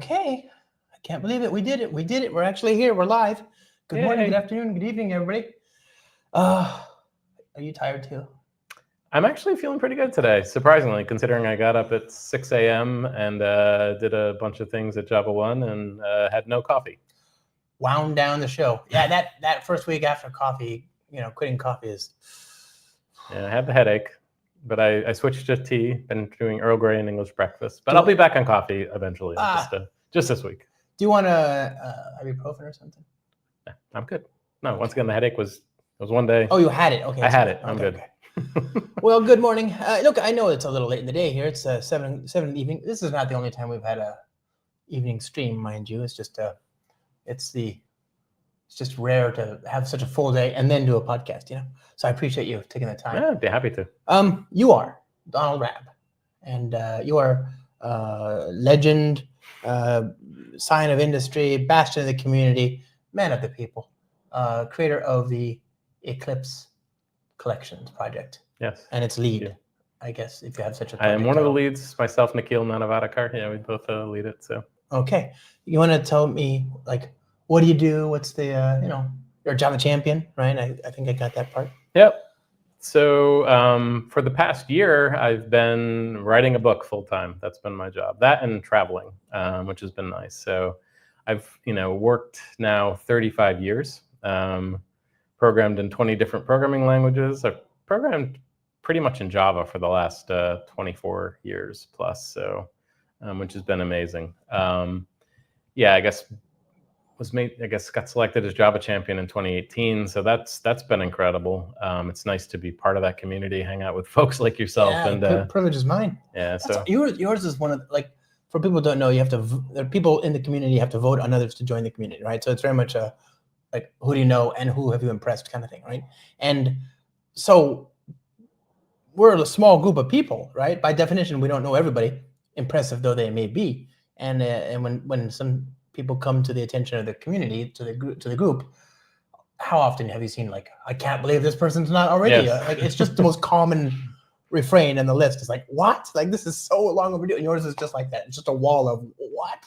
Okay. I can't believe it. We did it. We did it. We're actually here. We're live. Good morning, good afternoon, good evening, everybody. Are you tired too? I'm actually feeling pretty good today, surprisingly, considering I got up at 6 a.m. and did a bunch of things at JavaOne and had no coffee. Wound down the show. Yeah, that first week after coffee, quitting coffee is... Yeah, I had the headache, but I switched to tea, been doing Earl Grey and English breakfast, but I'll be back on coffee eventually, just this week. Do you want ibuprofen or something? Yeah, I'm good. No, once again, the headache was one day. Oh, you had it. Okay. I had it. I'm good. Okay. Well, good morning. Look, I know it's a little late in the day here. It's 7 in the evening. This is not the only time we've had a evening stream, mind you. It's just it's just rare to have such a full day and then do a podcast, So I appreciate you taking the time. Yeah, I'd be happy to. You are Don Raab, and you are legend, sign of industry, bastion of the community, man of the people, creator of the Eclipse Collections project. Yes. And its lead, I guess, if you have such a I am one of the leads, myself, Nikhil Nanavadakar. Yeah, we both lead it. So. Okay. You want to tell me, what do you do? What's the, you're a Java champion, right? I think I got that part. Yep. So for the past year, I've been writing a book full time. That's been my job. That and traveling, which has been nice. So I've, worked now 35 years, programmed in 20 different programming languages. I've programmed pretty much in Java for the last 24 years plus. So, which has been amazing. Yeah, I guess got selected as Java champion in 2018. So that's been incredible. It's nice to be part of that community, hang out with folks like yourself. Yeah, and privilege is mine. Yeah. So yours is one of for people who don't know, there are people in the community, you have to vote on others to join the community, right? So it's very much a who do you know and who have you impressed kind of thing, right? And so we're a small group of people, right? By definition, we don't know everybody, impressive though they may be. And when some people come to the attention of the community, to the group, how often have you seen I can't believe this person's not already? Yes. It's just the most common refrain in the list. It's what? This is so long overdue. And yours is just like that. It's just a wall of what?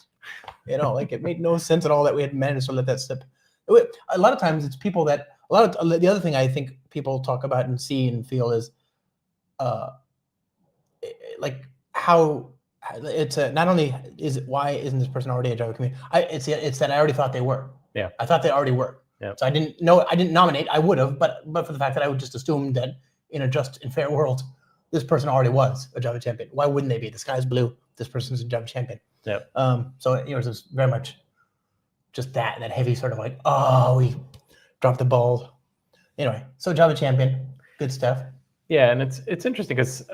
It made no sense at all that we had managed to let that slip. A lot of times it's people that the other thing I think people talk about and see and feel is how it's not only is it why isn't this person already a Java community? It's that I already thought they were. Yeah. I thought they already were. Yeah. So I didn't nominate. I would have, but for the fact that I would just assume that in a just and fair world, this person already was a Java champion. Why wouldn't they be? The sky's blue. This person's a Java champion. Yeah. So yours is very much just that heavy sort of we dropped the ball. Anyway, so Java champion, good stuff. Yeah, and it's interesting because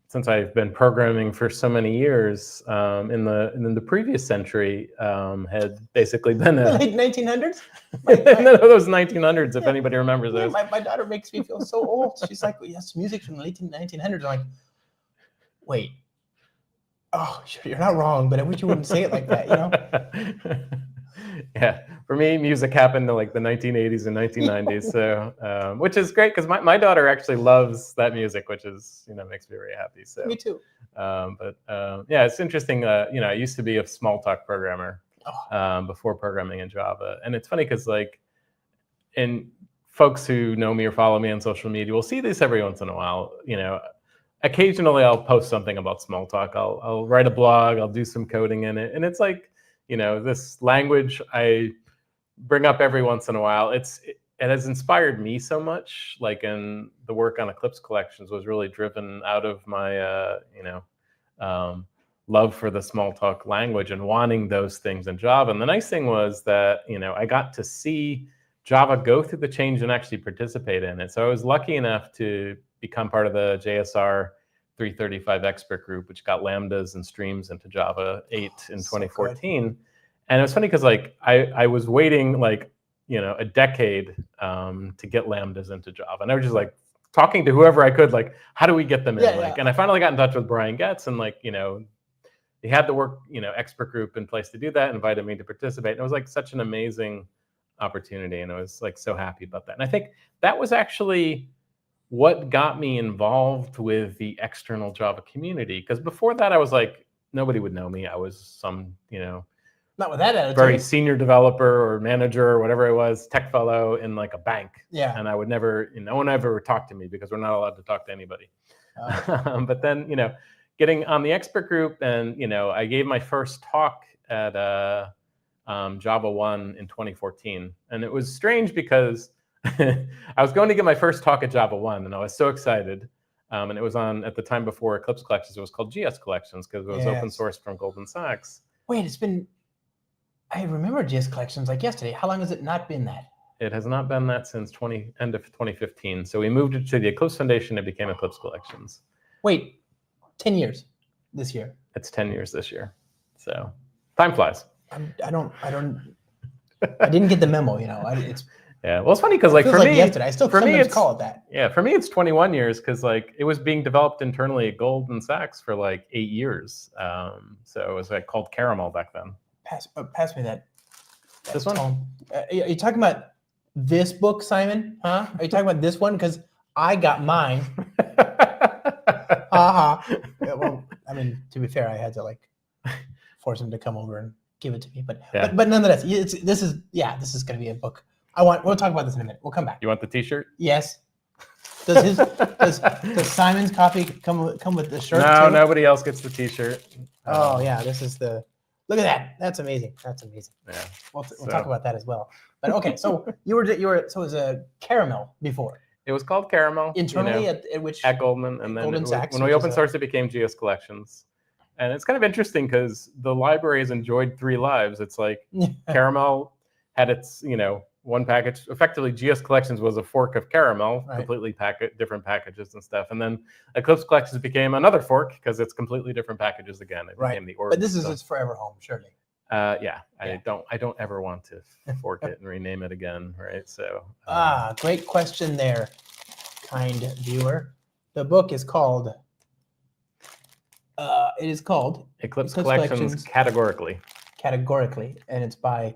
since I've been programming for so many years, in the previous century, had basically been the late 1900s. Those 1900s, if anybody remembers those. My daughter makes me feel so old. She's like, yes, music from the late 1900s. I'm like, wait. Oh, you're not wrong, but I wish you wouldn't say it like that, Yeah, for me, music happened in the 1980s and 1990s. So, which is great because my daughter actually loves that music, which is makes me very happy. So me too. But yeah, it's interesting. I used to be a small talk programmer before programming in Java, and it's funny because and folks who know me or follow me on social media will see this every once in a while. Occasionally I'll post something about small talk. I'll write a blog. I'll do some coding in it, and it's this language I bring up every once in a while. It has inspired me so much. In the work on Eclipse Collections was really driven out of my love for the small talk language and wanting those things in Java. And the nice thing was that I got to see Java go through the change and actually participate in it. So I was lucky enough to become part of the JSR 335 expert group, which got lambdas and streams into Java 8 in 2014. And it was funny because I was waiting a decade to get lambdas into Java. And I was just talking to whoever I could, how do we get them in? And I finally got in touch with Brian Getz, and he had the work, expert group in place to do that, invited me to participate. And it was such an amazing opportunity. And I was so happy about that. And I think that was actually what got me involved with the external Java community. Because before that, I was nobody would know me. I was some, Not with that attitude. very senior developer or manager or whatever I was, tech fellow in like a bank. Yeah. And I would never, no one ever talked to me because we're not allowed to talk to anybody. But then, getting on the expert group, and I gave my first talk at JavaOne in 2014, and it was strange because I was going to give my first talk at JavaOne, and I was so excited. And it was on, at the time before Eclipse Collections, it was called GS Collections because it was open source from Goldman Sachs. Wait, I remember GS Collections like yesterday. How long has it not been that? It has not been that since end of 2015. So we moved it to the Eclipse Foundation. It became Eclipse Collections. Wait, 10 years this year. It's 10 years this year. So time flies. I didn't get the memo, it's yeah. Well, it's funny because for me, yesterday. I still sometimes call it that. Yeah, for me, it's 21 years because it was being developed internally at Goldman Sachs for 8 years. So it was called Caramel back then. Pass me that. This one? Are you talking about this book, Simon? Huh? Are you talking about this one? Because I got mine. Yeah, well, I mean, to be fair, I had to force him to come over and give it to me. But nonetheless, this is going to be a book. We'll talk about this in a minute. We'll come back. You want the T-shirt? Yes. Does Simon's copy come with the shirt? No, too? Nobody else gets the T-shirt. Oh yeah, this is the. Look at that. That's amazing. That's amazing. Yeah. We'll talk about that as well. But okay, so so it was a Caramel before. It was called Caramel internally at Goldman, and then Goldman Sachs, when we open sourced, it became GS Collections. And it's kind of interesting because the library has enjoyed 3 lives. It's like Caramel had its one package. Effectively, GS Collections was a fork of Caramel, completely different packages and stuff. And then Eclipse Collections became another fork because it's completely different packages again. It became the org. But this is its forever home, surely. Yeah. I don't ever want to fork it and rename it again, right? So great question there, kind viewer. The book is called Eclipse Collections Categorically, and it's by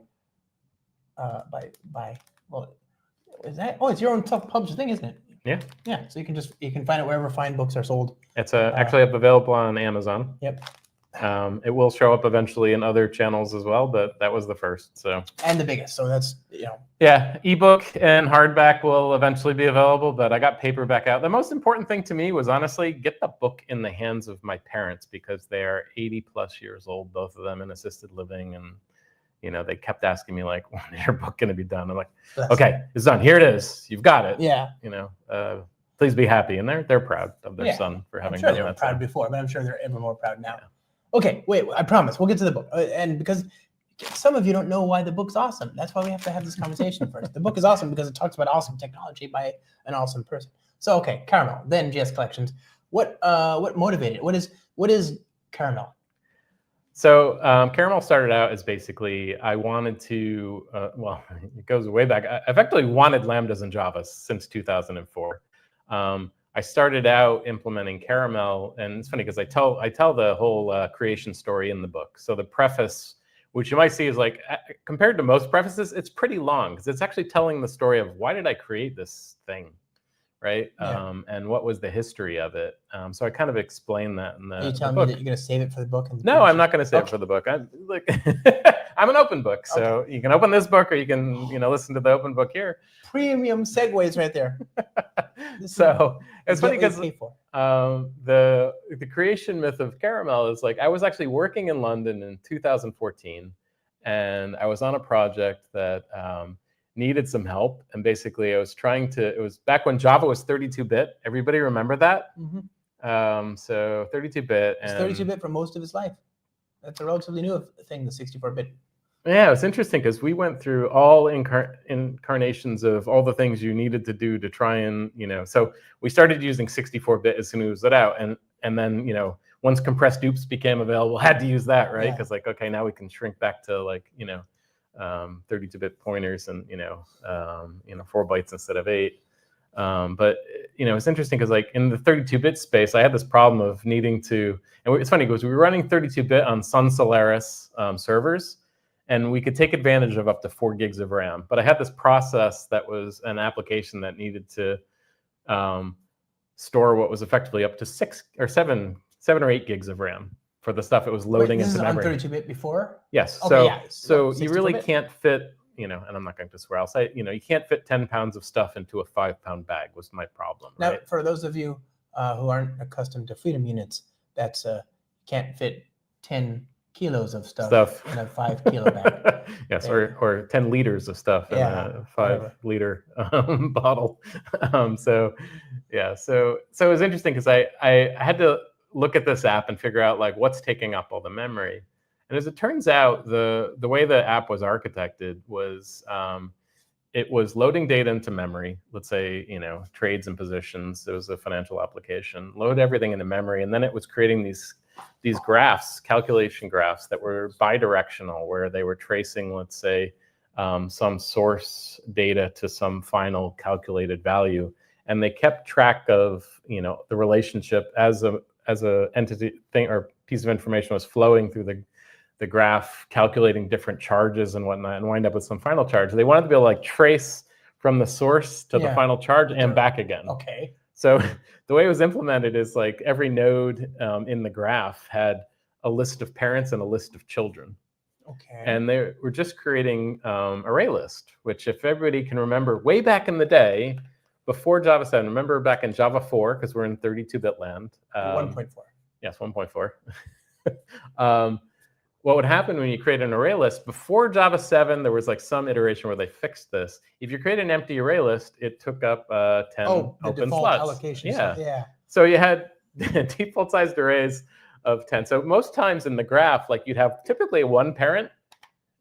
is that? Oh, it's your own self-published thing, isn't it? Yeah. Yeah. So you can find it wherever fine books are sold. It's actually available on Amazon. Yep. It will show up eventually in other channels as well, but that was the first. So and the biggest. So that's Yeah, ebook and hardback will eventually be available, but I got paperback out. The most important thing to me was honestly get the book in the hands of my parents because they are 80+ years old, both of them in assisted living, and they kept asking me when is your book going to be done? I'm like, okay, it's done. Here it is. You've got it. Yeah. Please be happy, and they're proud of their son for having done that. They were proud before, but I'm sure they're ever more proud now. Yeah. Okay, wait. I promise we'll get to the book, and because some of you don't know why the book's awesome, that's why we have to have this conversation first. The book is awesome because it talks about awesome technology by an awesome person. So okay, Caramel, then GS Collections. What motivated it? What is Caramel? So Caramel started out as basically I wanted to, it goes way back. I effectively wanted Lambdas and Java since 2004. I started out implementing Caramel, and it's funny because I tell the whole creation story in the book. So the preface, which you might see is compared to most prefaces, it's pretty long because it's actually telling the story of why did I create this thing, right? Yeah. And what was the history of it? So I kind of explain that in the book. Are you telling me that you're going to save it for the book? No, I'm not going to save it for the book. I'm an open book, so you can open this book or you can listen to the open book here. Premium segues right there. So it's funny because the creation myth of Caramel is I was actually working in London in 2014, and I was on a project that needed some help. And basically I was it was back when Java was 32-bit. Everybody remember that? Mm-hmm. So 32-bit. It's 32-bit for most of its life. That's a relatively new thing, the 64-bit. Yeah, it's interesting because we went through all incarnations of all the things you needed to do to try and, so we started using 64-bit as soon as it was out. And then, once compressed oops became available, had to use that, right? Because okay, now we can shrink back to 32-bit pointers and, 4 bytes instead of 8. But it's interesting because in the 32-bit space, I had this problem of needing to, and it's funny because we were running 32-bit on Sun Solaris servers, and we could take advantage of up to 4 gigs of RAM. But I had this process that was an application that needed to store what was effectively up to 6 or 7 or 8 gigs of RAM. for the stuff it was Wait, loading this into is on memory. 32-bit before? Yes. Okay, So yeah. so What, you really 64-bit? can't fit, you know, and I'm not going to swear. I'll say, you know, you can't fit 10 pounds of stuff into a 5-pound bag was my problem, Now, right? for those of you who aren't accustomed to freedom units, that's can't fit 10 kilos of stuff in a 5 kilo bag. Yes, Yeah. or 10 liters of stuff in Yeah, a whatever. 5-liter bottle. So yeah, so it was interesting because I had to look at this app and figure out like what's taking up all the memory. And as it turns out, the way the app was architected was it was loading data into memory. Let's say, you know, trades and positions. It was a financial application. Load everything into memory, and then it was creating these graphs, calculation graphs that were bidirectional, where they were tracing, let's say, some source data to some final calculated value, and they kept track of, you know, the relationship as a entity thing or piece of information was flowing through the graph, calculating different charges and whatnot, and wind up with some final charge. They wanted to be able to like trace from the source to the final charge and back again. Okay. So the way it was implemented is like every node in the graph had a list of parents and a list of children. Okay. And they were just creating array list, which if everybody can remember way back in the day, before Java 7, remember back in Java 4, because we're in 32-bit land. 1.4. Yes, 1.4. What would happen when you create an array list, before Java 7, there was like some iteration where they fixed this. If you create an empty array list, it took up 10 open slots. Allocation. Yeah. So, yeah. So you had default sized arrays of 10. So most times in the graph, like you'd have typically one parent,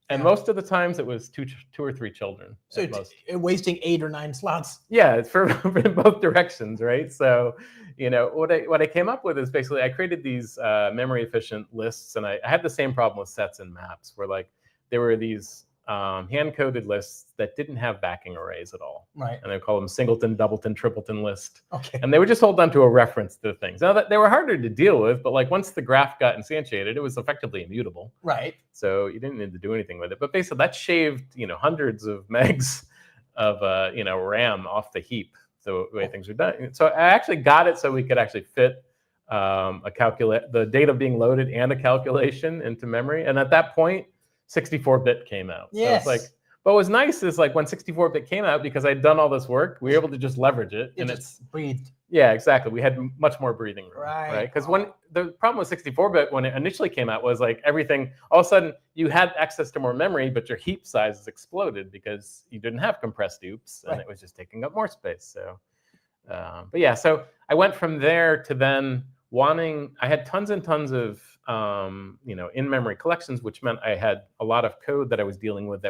and most of the times it was two or three children. So wasting 8 or 9 slots. Yeah, it's for in both directions, right? So, you know, what I came up with is basically I created these memory efficient lists, and I had the same problem with sets and maps, where like there were these hand coded lists that didn't have backing arrays at all, right? And they call them singleton, doubleton, tripleton list. Okay. And they would just hold on to a reference to things. Now that they were harder to deal with, but like once the graph got instantiated, it was effectively immutable, right? So you didn't need to do anything with it. But basically, that shaved, you know, hundreds of megs of you know, RAM off the heap. So the way things are done. So I actually got it so we could actually fit the data being loaded and a calculation into memory. And at that point, 64-bit came out. Yes. So it's like, but what was nice is like when 64-bit came out, because I'd done all this work, we were able to just leverage it. And it's breathed. Yeah, exactly. We had much more breathing room, right? Because when the problem with 64-bit when it initially came out was like everything, all of a sudden you had access to more memory, but your heap sizes exploded because you didn't have compressed oops, and it was just taking up more space. So, but yeah, so I went from there to then I had tons and tons of you know, in-memory collections, which meant I had a lot of code that I was dealing with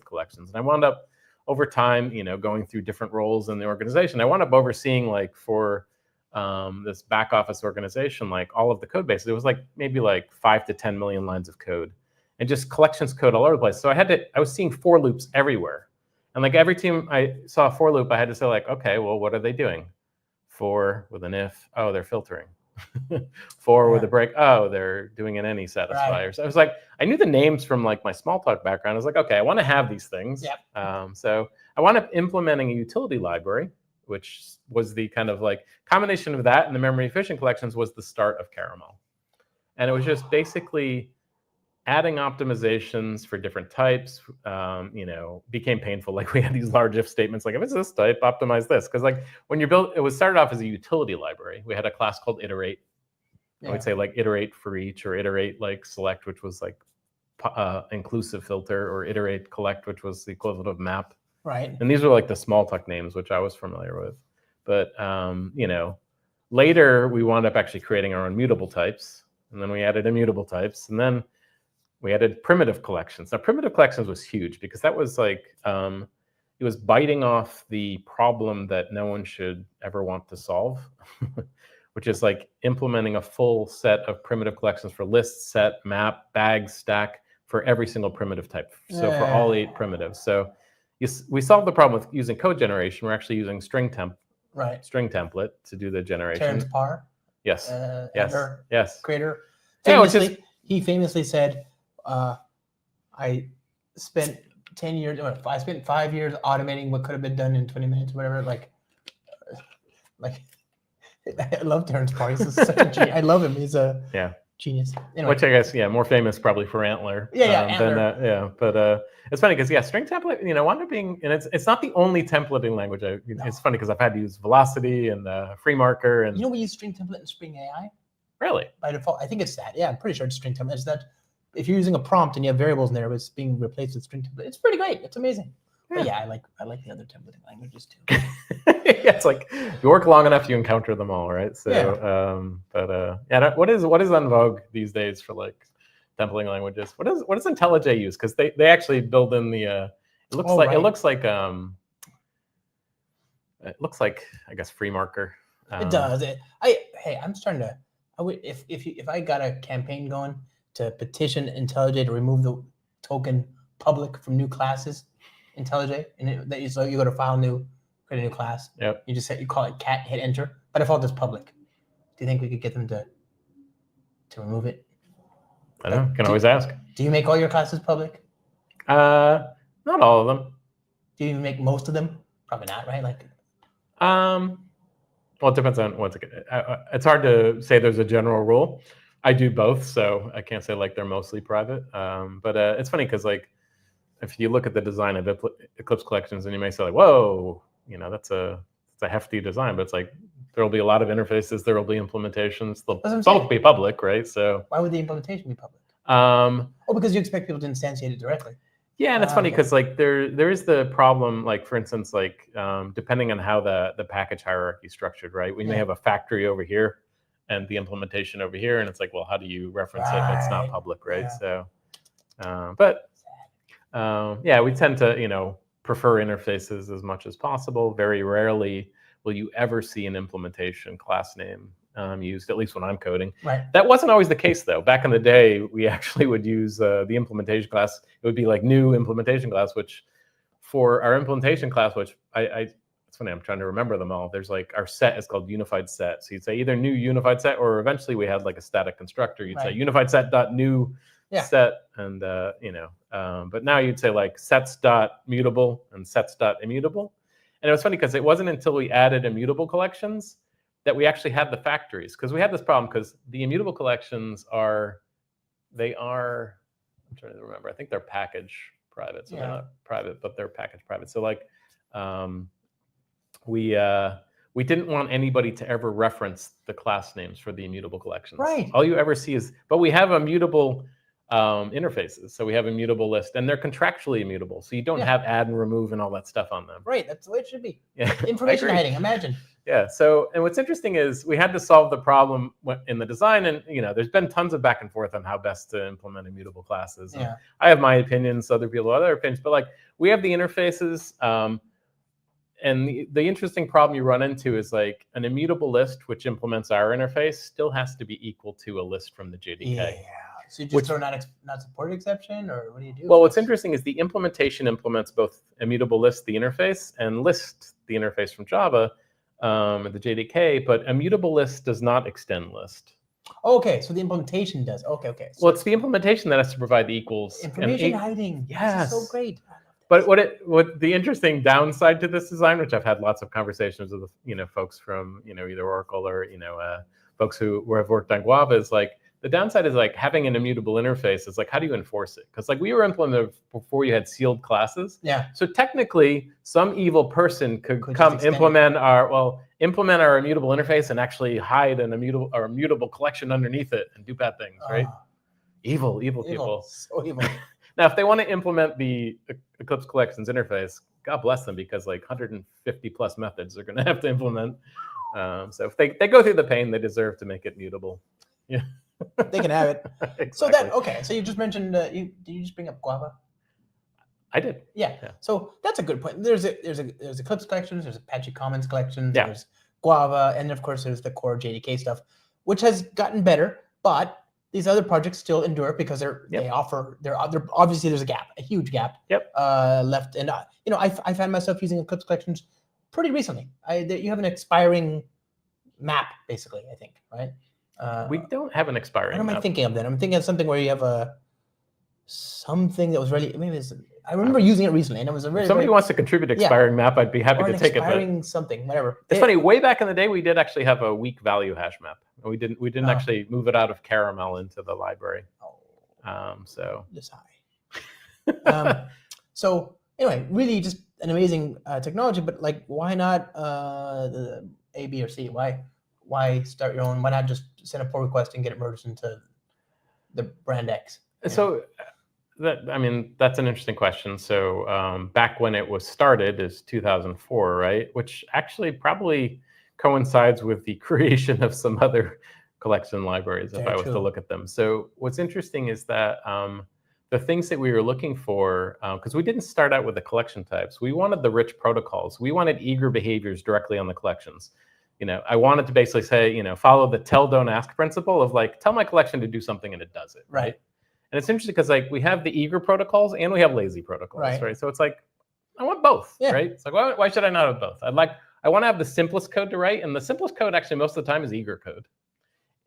collections, and I wound up over time, you know, going through different roles in the organization. I wound up overseeing, like, for this back office organization, like all of the code bases. It was like maybe like 5 to 10 million lines of code, and just collections code all over the place. So I was seeing for loops everywhere, and like every time I saw a for loop, I had to say like, okay, well, what are they doing? For with an if, oh, they're filtering. For with a break, oh, they're doing an any satisfier. So I was like, I knew the names from like my Smalltalk background. I was like, okay, I want to have these things. Yep. So I wound up implementing a utility library, which was the kind of like combination of that and the memory efficient collections was the start of Caramel. And it was just basically adding optimizations for different types, you know, became painful. Like we had these large if statements, like if it's this type, optimize this. Because like when you build, it was started off as a utility library. We had a class called iterate. I would say like iterate for each, or iterate like select, which was like inclusive filter, or iterate collect, which was the equivalent of map. Right. And these were like the Smalltalk names, which I was familiar with. But you know, later we wound up actually creating our own mutable types, and then we added immutable types, and then we added primitive collections. Now, primitive collections was huge because that was like, it was biting off the problem that no one should ever want to solve, which is like implementing a full set of primitive collections for list, set, map, bag, stack for every single primitive type. So for all 8 primitives. So we solved the problem with using code generation. We're actually using string template to do the generation. Terrence Parr. Yes. Yes. Creator. Famously, he famously said, I spent 10 years, or I spent 5 years automating what could have been done in 20 minutes, whatever. Like I love Terrence Parr. He's such a genius. I love him. He's a Genius. Anyway. Which I guess, more famous probably for Antler. Antler. But it's funny because string template, wound up being, and it's not the only templating language. It's funny because I've had to use Velocity and FreeMarker, and we use string template and Spring AI. Really? By default, I think it's that. Yeah, I'm pretty sure it's string template. It's that if you're using a prompt and you have variables in there, it's being replaced with string template. It's pretty great. It's amazing. But I like the other templating languages too. It's like you work long enough, you encounter them all, right? So, what is on vogue these days for like templating languages? What does IntelliJ use? Because they actually build in the. It looks like I guess FreeMarker. It does. I'm starting to. If I got a campaign going to petition IntelliJ to remove the token public from new classes, IntelliJ, and so you go to file new, create a new class. Yep. You call it cat, hit enter. By default, it's public. Do you think we could get them to remove it? I don't know. Can always ask. Do you make all your classes public? Not all of them. Do you make most of them? Probably not, right? Well, it depends on it's hard to say there's a general rule. I do both, so I can't say like they're mostly private. But it's funny because like if you look at the design of Eclipse Collections, and you may say like, whoa, that's a hefty design, but it's like there will be a lot of interfaces, there will be implementations, they'll both be public, right? So why would the implementation be public? Because you expect people to instantiate it directly. Yeah, and it's funny because like there is the problem, like for instance, like depending on how the package hierarchy is structured, right? We may have a factory over here and the implementation over here, and it's like, well, how do you reference it if it's not public, right? Yeah. So, we tend to prefer interfaces as much as possible. Very rarely will you ever see an implementation class name used, at least when I'm coding. Right. That wasn't always the case, though. Back in the day, we actually would use the implementation class. It would be like new implementation class, which for our implementation class, which it's funny, I'm trying to remember them all. There's like our set is called unified set. So you'd say either new unified set, or eventually we had like a static constructor. You'd say unified set dot new set, and but now you'd say like sets dot mutable and sets dot immutable. And it was funny because it wasn't until we added immutable collections that we actually had the factories, because we had this problem because the immutable collections I'm trying to remember, I think they're package private, so they're not private, but they're package private. So like we didn't want anybody to ever reference the class names for the immutable collections. Right. All you ever see is, but we have immutable interfaces. So we have immutable list, and they're contractually immutable. So you don't have add and remove and all that stuff on them. Right. That's the way it should be. Yeah. Information hiding. Imagine. Yeah. So, and what's interesting is we had to solve the problem in the design, and there's been tons of back and forth on how best to implement immutable classes. Yeah. I have my opinions. Other people have other opinions. But like we have the interfaces, and the interesting problem you run into is like an immutable list, which implements our interface, still has to be equal to a list from the JDK. Yeah. So you just throw not supported exception, or what do you do? Well, what's interesting is the implementation implements both immutable list, the interface, and list, the interface from Java, the JDK, but immutable list does not extend list. Okay, so the implementation does. Okay. So well, it's the implementation that has to provide the equals. Information hiding. Yes. This is so great. But what the interesting downside to this design, which I've had lots of conversations with folks from either Oracle or folks who have worked on Guava, is like the downside is like having an immutable interface is like, how do you enforce it? Because like we were implemented before you had sealed classes. Yeah. So technically, some evil person could come implement our immutable interface and actually hide an immutable collection underneath it and do bad things, right? Evil people. So evil. Now, if they want to implement the Eclipse Collections interface, God bless them, because like 150 plus methods they're going to have to implement. So if they go through the pain, they deserve to make it mutable. Yeah. They can have it. Exactly. So you just mentioned did you just bring up Guava? I did. Yeah. So that's a good point. There's Eclipse Collections, there's Apache Commons Collections, Yeah. There's Guava, and of course there's the core JDK stuff, which has gotten better, but these other projects still endure because they offer obviously there's a huge gap left, and I found myself using Eclipse Collections pretty recently. You have an expiring map basically, I think, right? We don't have an expiring. What am I thinking of then? I'm thinking of something where you have something that was really, maybe it's, I remember using it recently, and it was a If very somebody very, wants to contribute expiring map, I'd be happy or to an take it. But expiring something, whatever. it's funny. Way back in the day, we did actually have a weak value hash map. We didn't Oh. actually move it out of Caramel into the library. So Just high. So anyway, really just an amazing technology, but like, why not the A, B, or C? Why start your own? Why not just send a pull request and get it merged into the brand X? So that's an interesting question. So back when it was started is 2004, right? Which actually probably coincides with the creation of some other collection libraries, if Very I was true. to look at them. So what's interesting is that the things that we were looking for, because we didn't start out with the collection types, we wanted the rich protocols. We wanted eager behaviors directly on the collections. I wanted to basically say, follow the tell, don't ask principle of like, tell my collection to do something and it does it, right? And it's interesting because like we have the eager protocols and we have lazy protocols, right? So it's like, I want both, right? It's like, why should I not have both? I want to have the simplest code to write, and the simplest code actually most of the time is eager code.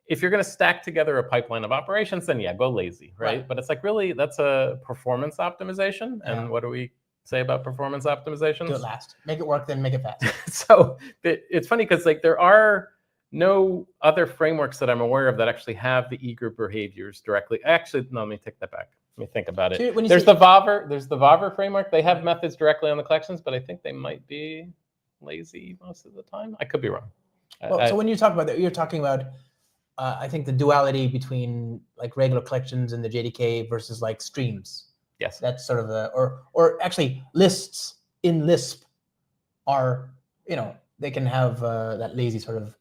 If you're going to stack together a pipeline of operations, then yeah, go lazy, right? But it's like, really, that's a performance optimization. And what do we say about performance optimizations? Do it last. Make it work, then make it fast. So it's funny because like there are no other frameworks that I'm aware of that actually have the eager behaviors directly. Actually, no, let me take that back. Let me think about it. There's the Vavr framework. They have methods directly on the collections, but I think they might be lazy most of the time. I could be wrong. Well, so when you talk about that, you're talking about I think the duality between like regular collections and the JDK versus like streams. Yes. That's sort of or actually lists in Lisp are, they can have that lazy sort of.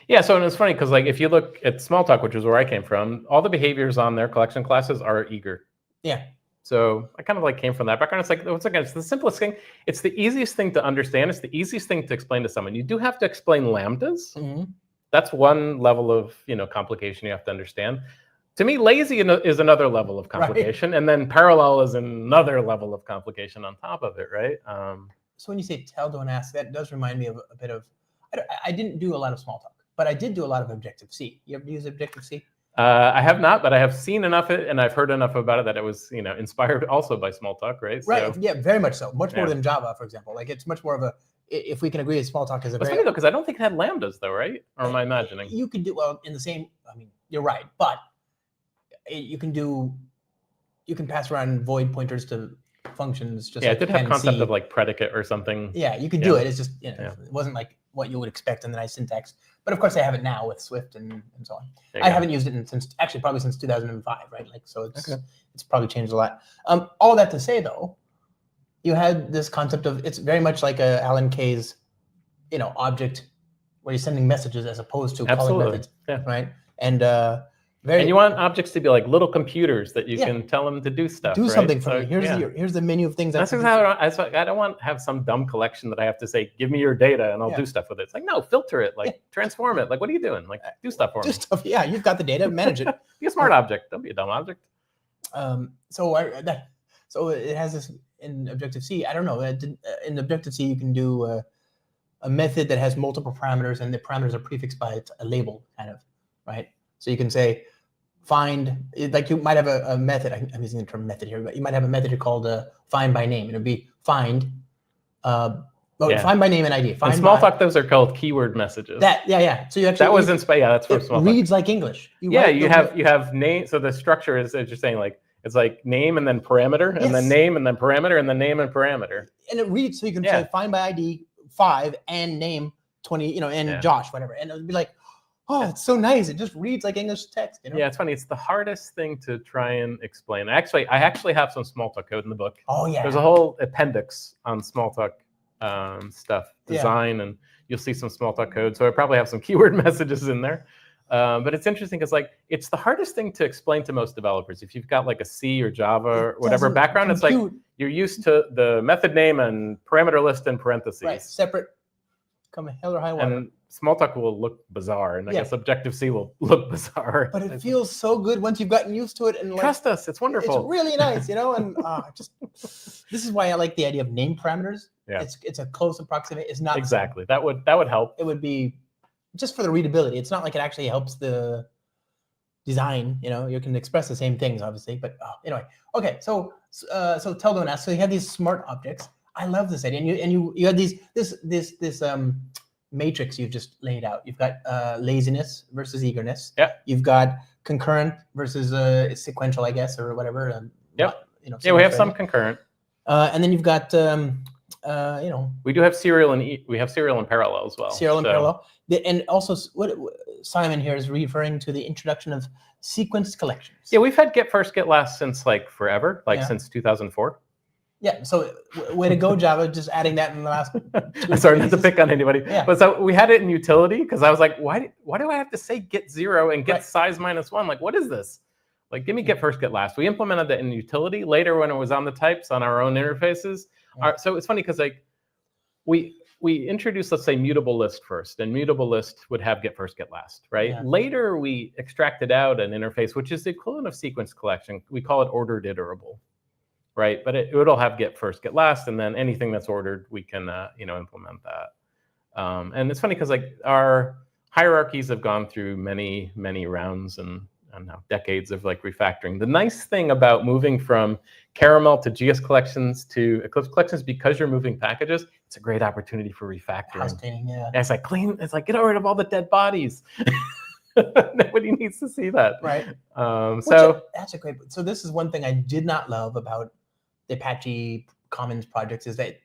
Yeah, so and it's funny because like if you look at Smalltalk, which is where I came from, all the behaviors on their collection classes are eager. Yeah. So I kind of like came from that background. It's like, once again, it's the simplest thing. It's the easiest thing to understand. It's the easiest thing to explain to someone. You do have to explain lambdas. Mm-hmm. That's one level of complication you have to understand. To me, lazy is another level of complication, and then parallel is another level of complication on top of it, right? So when you say tell, don't ask, that does remind me of a bit of. I didn't do a lot of Smalltalk, but I did do a lot of Objective C. You ever use Objective C? I have not, but I have seen enough of it, and I've heard enough about it that it was, inspired also by Smalltalk, right? Right. So, yeah, very much so. Much more than Java, for example. Like it's much more of a. If we can agree, Smalltalk is a. It's funny though, because I don't think it had lambdas, though, right? Or am I imagining? You could do in the same. I mean, you're right, but you can pass around void pointers to functions. Just it did have concept of like predicate or something. Yeah, you could do it. It's just it wasn't like what you would expect in the nice syntax. But of course, I have it now with Swift and so on. I haven't used it probably since 2005, right? Like so, it's probably changed a lot. All that to say though, you had this concept of it's very much like a Alan Kay's, object where you're sending messages as opposed to calling methods, right? And and you want objects to be like little computers that you can tell them to do stuff. Do something for me. Here's the menu of things. That's how I don't want to have some dumb collection that I have to say, give me your data and I'll do stuff with it. It's like, no, filter it, like transform it. Like, what are you doing? Like, do stuff for me. Yeah, you've got the data, manage it. Be a smart object. Don't be a dumb object. So it has this in Objective C. I don't know. In Objective C, you can do a method that has multiple parameters, and the parameters are prefixed by a label, kind of, right? So you can say find, like you might have a method. I'm using the term method here, but you might have a method called find by name. It would be find. Find by name and ID. Find in Smalltalk, those are called keyword messages. So you actually that's for Smalltalk. Reads like English. You have name. So the structure is you're saying like it's like name and then parameter and then name and then parameter and then name and parameter. And it reads, so you can say find by ID 5 and name 20, and Josh, whatever, and it would be like, oh, it's so nice. It just reads like English text. Yeah, it's funny. It's the hardest thing to try and explain. I actually have some Smalltalk code in the book. Oh yeah. There's a whole appendix on Smalltalk stuff, design, and you'll see some Smalltalk code. So I probably have some keyword messages in there. But it's interesting because like it's the hardest thing to explain to most developers. If you've got like a C or Java or whatever background, it's like you're used to the method name and parameter list in parentheses. Right, separate, come hell or high water. And Smalltalk will look bizarre, and I guess Objective C will look bizarre. But it feels so good once you've gotten used to it. And trust us, it's wonderful. It's really nice, and this is why I like the idea of name parameters. Yeah, it's a close approximate. It's not exactly that would help. It would be just for the readability. It's not like it actually helps the design. You can express the same things, obviously. But anyway, okay. So So tell don't ask. So you have these smart objects. I love this idea, and you have this matrix you've just laid out. You've got laziness versus eagerness. Yeah. You've got concurrent versus sequential, I guess, or whatever. Yep. You know, Yeah, we have some concurrent. And then you've got we do have serial and we have serial and parallel as well. Serial and parallel. And also, what Simon here is referring to the introduction of sequenced collections. Yeah, we've had get first, get last since like forever, since 2004. Yeah, so way to go, Java, just adding that in the last 2 Sorry, not to pick on anybody. Yeah. But so we had it in utility because I was like, why do I have to say get 0 and get size -1? Like, what is this? Like, give me get first, get last. We implemented that in utility later when it was on the types on our own interfaces. So it's funny because like we introduced, let's say, mutable list first, and mutable list would have get first, get last, right? Yeah. Later, we extracted out an interface, which is the equivalent of sequence collection. We call it ordered iterable, right? But it'll have get first, get last, and then anything that's ordered, we can implement that. And it's funny because like our hierarchies have gone through many rounds and now decades of like refactoring. The nice thing about moving from Caramel to GS Collections to Eclipse Collections, because you're moving packages, it's a great opportunity for refactoring. House cleaning, yeah. And it's like clean. It's like get rid of all the dead bodies. Nobody needs to see that, right? So that's a great. So this is one thing I did not love about the Apache Commons projects is that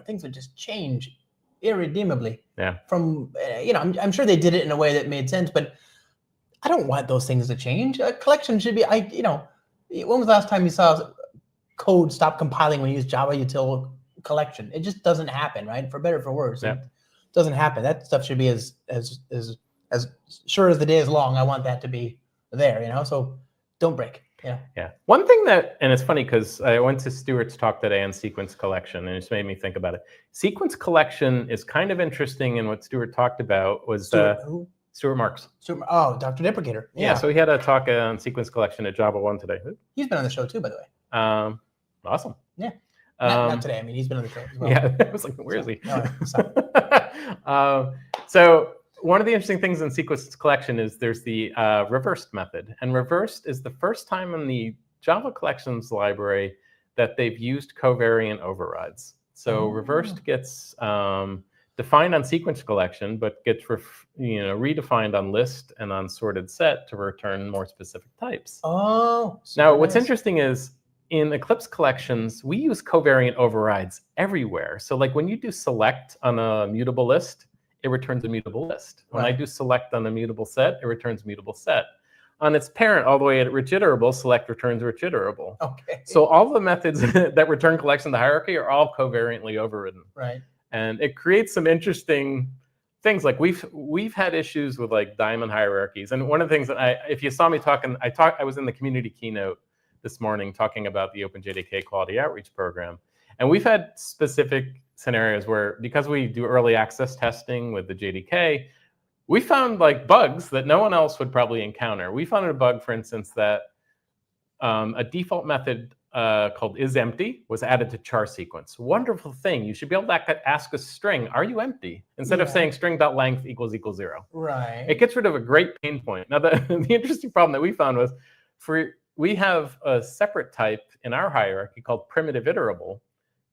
things would just change irredeemably. Yeah. From I'm sure they did it in a way that made sense, but I don't want those things to change. A collection should be, when was the last time you saw code stop compiling when you use Java util collection? It just doesn't happen, right? For better or for worse. Yeah. It doesn't happen. That stuff should be as sure as the day is long. I want that to be there, so don't break. Yeah. One thing and it's funny because I went to Stuart's talk today on sequence collection, and it just made me think about it. Sequence collection is kind of interesting, and what Stuart talked about was Stuart Marks. Oh, Dr. Deprecator. Yeah, so he had a talk on sequence collection at JavaOne today. He's been on the show too, by the way. Awesome. Yeah. Not today. I mean, he's been on the show as well. Yeah, I was like, where is he? Sorry. So one of the interesting things in sequence collection is there's the reversed method. And reversed is the first time in the Java collections library that they've used covariant overrides. So reversed gets defined on sequence collection, but gets redefined on list and on sorted set to return more specific types. Oh. Now, what's interesting is in Eclipse Collections, we use covariant overrides everywhere. So like when you do select on a mutable list, it returns a mutable list. When I do select on a mutable set, it returns mutable set. On its parent, all the way at rich iterable, select returns rich iterable. Okay. So all the methods that return collection in the hierarchy are all covariantly overridden. Right. And it creates some interesting things. Like we've had issues with like diamond hierarchies. And one of the things that if you saw me talking, I was in the community keynote this morning talking about the OpenJDK Quality Outreach Program. And we've had specific scenarios where, because we do early access testing with the JDK, we found like bugs that no one else would probably encounter. We found a bug, for instance, that a default method called isEmpty was added to char sequence. Wonderful thing. You should be able to ask a string, are you empty? Instead of saying string.length = 0. Right. It gets rid of a great pain point. Now, the interesting problem that we found was we have a separate type in our hierarchy called primitive iterable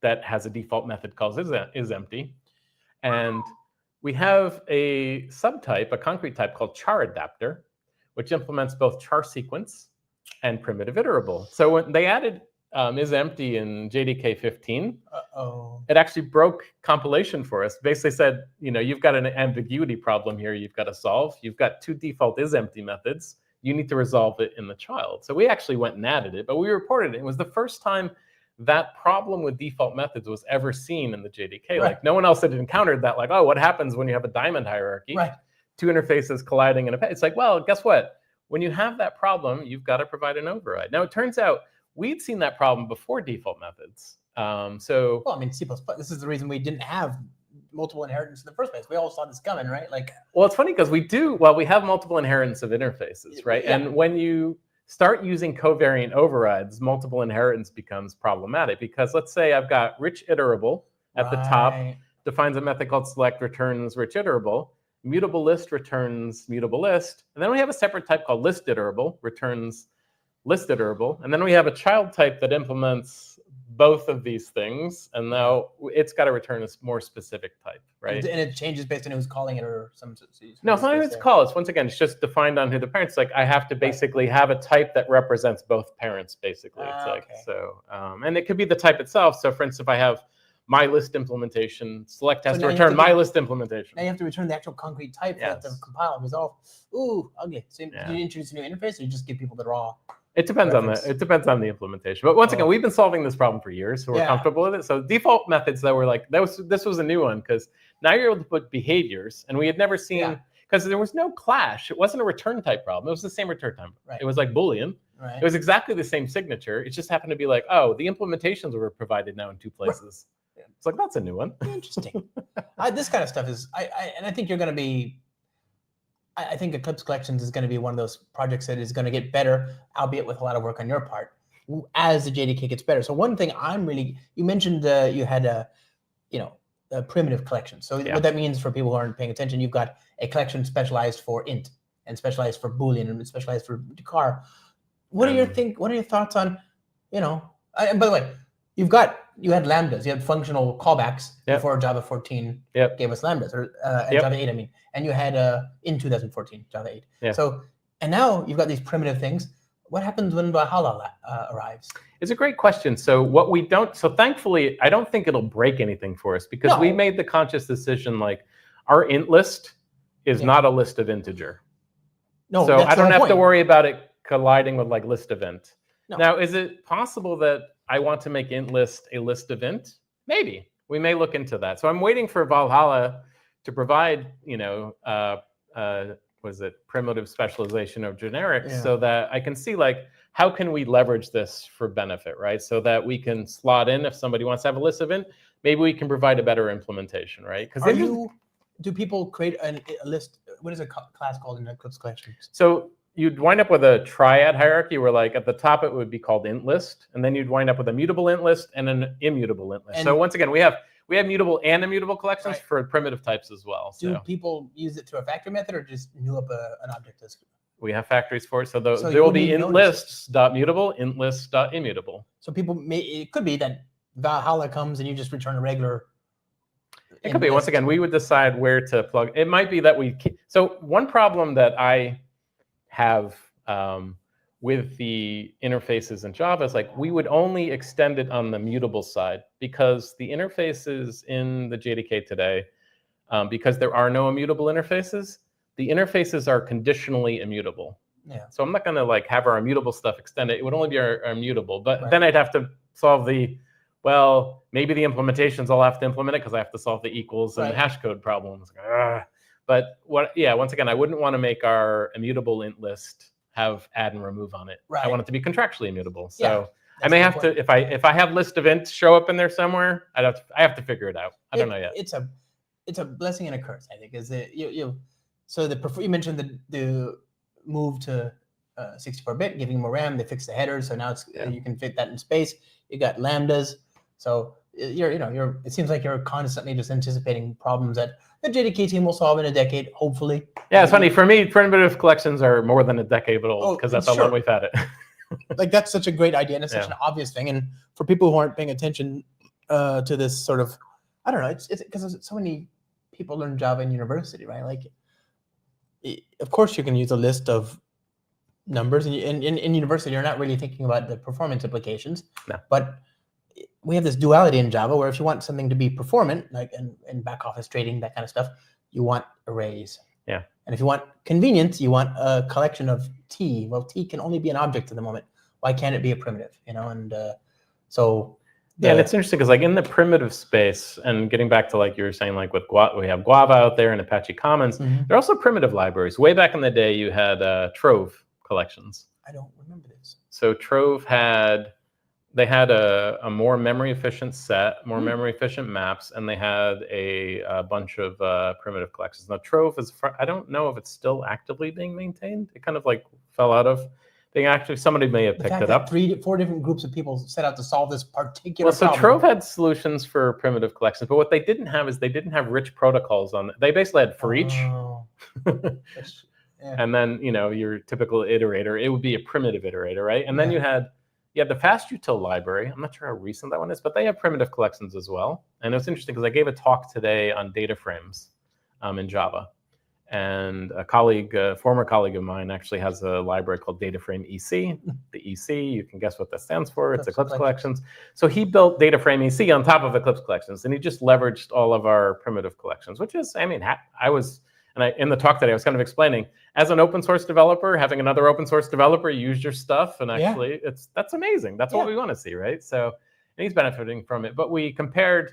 that has a default method called isEmpty. And we have a subtype, a concrete type called char adapter, which implements both char sequence and primitive iterable. So when they added isEmpty in JDK 15, it actually broke compilation for us. Basically said, you've got an ambiguity problem here you've got to solve. You've got 2 default isEmpty methods. You need to resolve it in the child. So we actually went and added it, but we reported it. It was the first time that problem with default methods was ever seen in the JDK. Right. Like no one else had encountered that. Like, oh, what happens when you have a diamond hierarchy? Right. 2 interfaces colliding in a It's like, well, guess what? When you have that problem, you've got to provide an override. Now, it turns out we'd seen that problem before default methods. Well, I mean, C++, this is the reason we didn't have multiple inheritance in the first place. We all saw this coming, right? Well, it's funny because we have multiple inheritance of interfaces, right? Yeah. And when you start using covariant overrides, multiple inheritance becomes problematic because let's say I've got rich iterable at the top, defines a method called select returns rich iterable, mutable list returns mutable list, and then we have a separate type called list iterable, returns list iterable, and then we have a child type that implements both of these things, and now it's got to return a more specific type, right? And it changes based on who's calling it or some. No, it's not even called. It's once again, it's just defined on who the parents. Like I have to basically have a type that represents both parents. Basically, it's like okay. so, and it could be the type itself. So, for instance, if I have my list implementation, select has to return my list implementation. Now you have to return the actual concrete type for it to compile and resolve. Ooh, okay. So do you introduce a new interface, or you just give people the raw? It depends reference? It depends on the implementation. But once again, we've been solving this problem for years, so we're comfortable with it. So default methods that were like this was a new one because now you're able to put behaviors, and we had never seen because there was no clash. It wasn't a return type problem. It was the same return type. Right. It was like Boolean. Right. It was exactly the same signature. It just happened to be like, oh, the implementations were provided now in 2 places. Right. It's like that's a new one. Interesting. This kind of stuff is and I think you're going to be. I think Eclipse Collections is going to be one of those projects that is going to get better, albeit with a lot of work on your part, as the JDK gets better. So one thing you mentioned you had a primitive collection. So what that means for people who aren't paying attention, you've got a collection specialized for int and specialized for Boolean and specialized for car. What are your thoughts on, and by the way, you had lambdas, you had functional callbacks before Java 14 gave us lambdas, or Java 8, I mean, and you had in 2014 Java 8. Yeah. So, and now you've got these primitive things. What happens when Valhalla arrives? It's a great question. So thankfully, I don't think it'll break anything for us because we made the conscious decision, like our int list is not a list of integer. No, so I don't have to worry about it colliding with like list of int. No. Now, is it possible that I want to make int list a list of int? Maybe. We may look into that. So I'm waiting for Valhalla to provide, primitive specialization of generics so that I can see like, how can we leverage this for benefit, right? So that we can slot in if somebody wants to have a list of int, maybe we can provide a better implementation, right? Because do people create a list? What is a class called in Eclipse Collections? So you'd wind up with a triad hierarchy where like at the top it would be called int list, and then you'd wind up with a mutable int list and an immutable int list. So once again, we have mutable and immutable collections for primitive types as well. Do people use it to a factory method or just new up an object list? We have factories for it. So there will be int lists.mutable, int lists.immutable. So it could be that Valhalla comes and you just return a regular. It could be. Once again, we would decide where to plug. It might be that so one problem that I have with the interfaces in Java is like we would only extend it on the mutable side because the interfaces in the JDK today, because there are no immutable interfaces, the interfaces are conditionally immutable. Yeah. So I'm not going to like have our immutable stuff extended. It would only be our immutable, but then I'd have to solve maybe the implementations I'll have to implement it because I have to solve the equals and hash code problems. But once again, I wouldn't want to make our immutable int list have add and remove on it. Right. I want it to be contractually immutable. So I may have to, if I have list of int show up in there somewhere, I have to figure it out. I don't know yet. It's a blessing and a curse, I think. Is it so you mentioned the move to 64-bit, giving more RAM. They fixed the headers, so now you can fit that in space. You got lambdas, so it seems like you're constantly just anticipating problems that the JDK team will solve in a decade, hopefully. Yeah, it's funny. For me, primitive collections are more than a decade old because that's how long we've had it. Like that's such a great idea and it's such an obvious thing. And for people who aren't paying attention to this sort of, I don't know, it's because so many people learn Java in university, right? Like, of course you can use a list of numbers, and in university you're not really thinking about the performance implications. No. But we have this duality in Java where if you want something to be performant, like in back office trading, that kind of stuff, you want arrays. Yeah. And if you want convenience, you want a collection of T. Well, T can only be an object at the moment. Why can't it be a primitive? And so. And it's interesting because like in the primitive space, and getting back to like you were saying, like with we have Guava out there and Apache Commons, there are also primitive libraries. Way back in the day, you had Trove collections. I don't remember this. So Trove had a more memory efficient set, more memory efficient maps, and they had a bunch of primitive collections. Now Trove I don't know if it's still actively being maintained. It kind of like fell out of being active. Somebody may have picked it up. 3 to 4 different groups of people set out to solve this particular problem. So Trove had solutions for primitive collections, but what they didn't have is they didn't have rich protocols on it. They basically had for each. Yeah. And then, your typical iterator, it would be a primitive iterator, right? And then you had the fast util library. I'm not sure how recent that one is, but they have primitive collections as well. And it was interesting because I gave a talk today on data frames in Java. And a former colleague of mine actually has a library called DataFrame EC. The EC, you can guess what that stands for. It's Eclipse Collections. So he built DataFrame EC on top of Eclipse Collections, and he just leveraged all of our primitive collections, which is, in the talk today, I was kind of explaining, as an open source developer, having another open source developer use your stuff, and actually, that's amazing. That's what we want to see, right? So, and he's benefiting from it. But we compared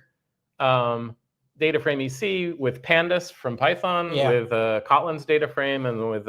DataFrame EC with Pandas from Python, with Kotlin's DataFrame, and with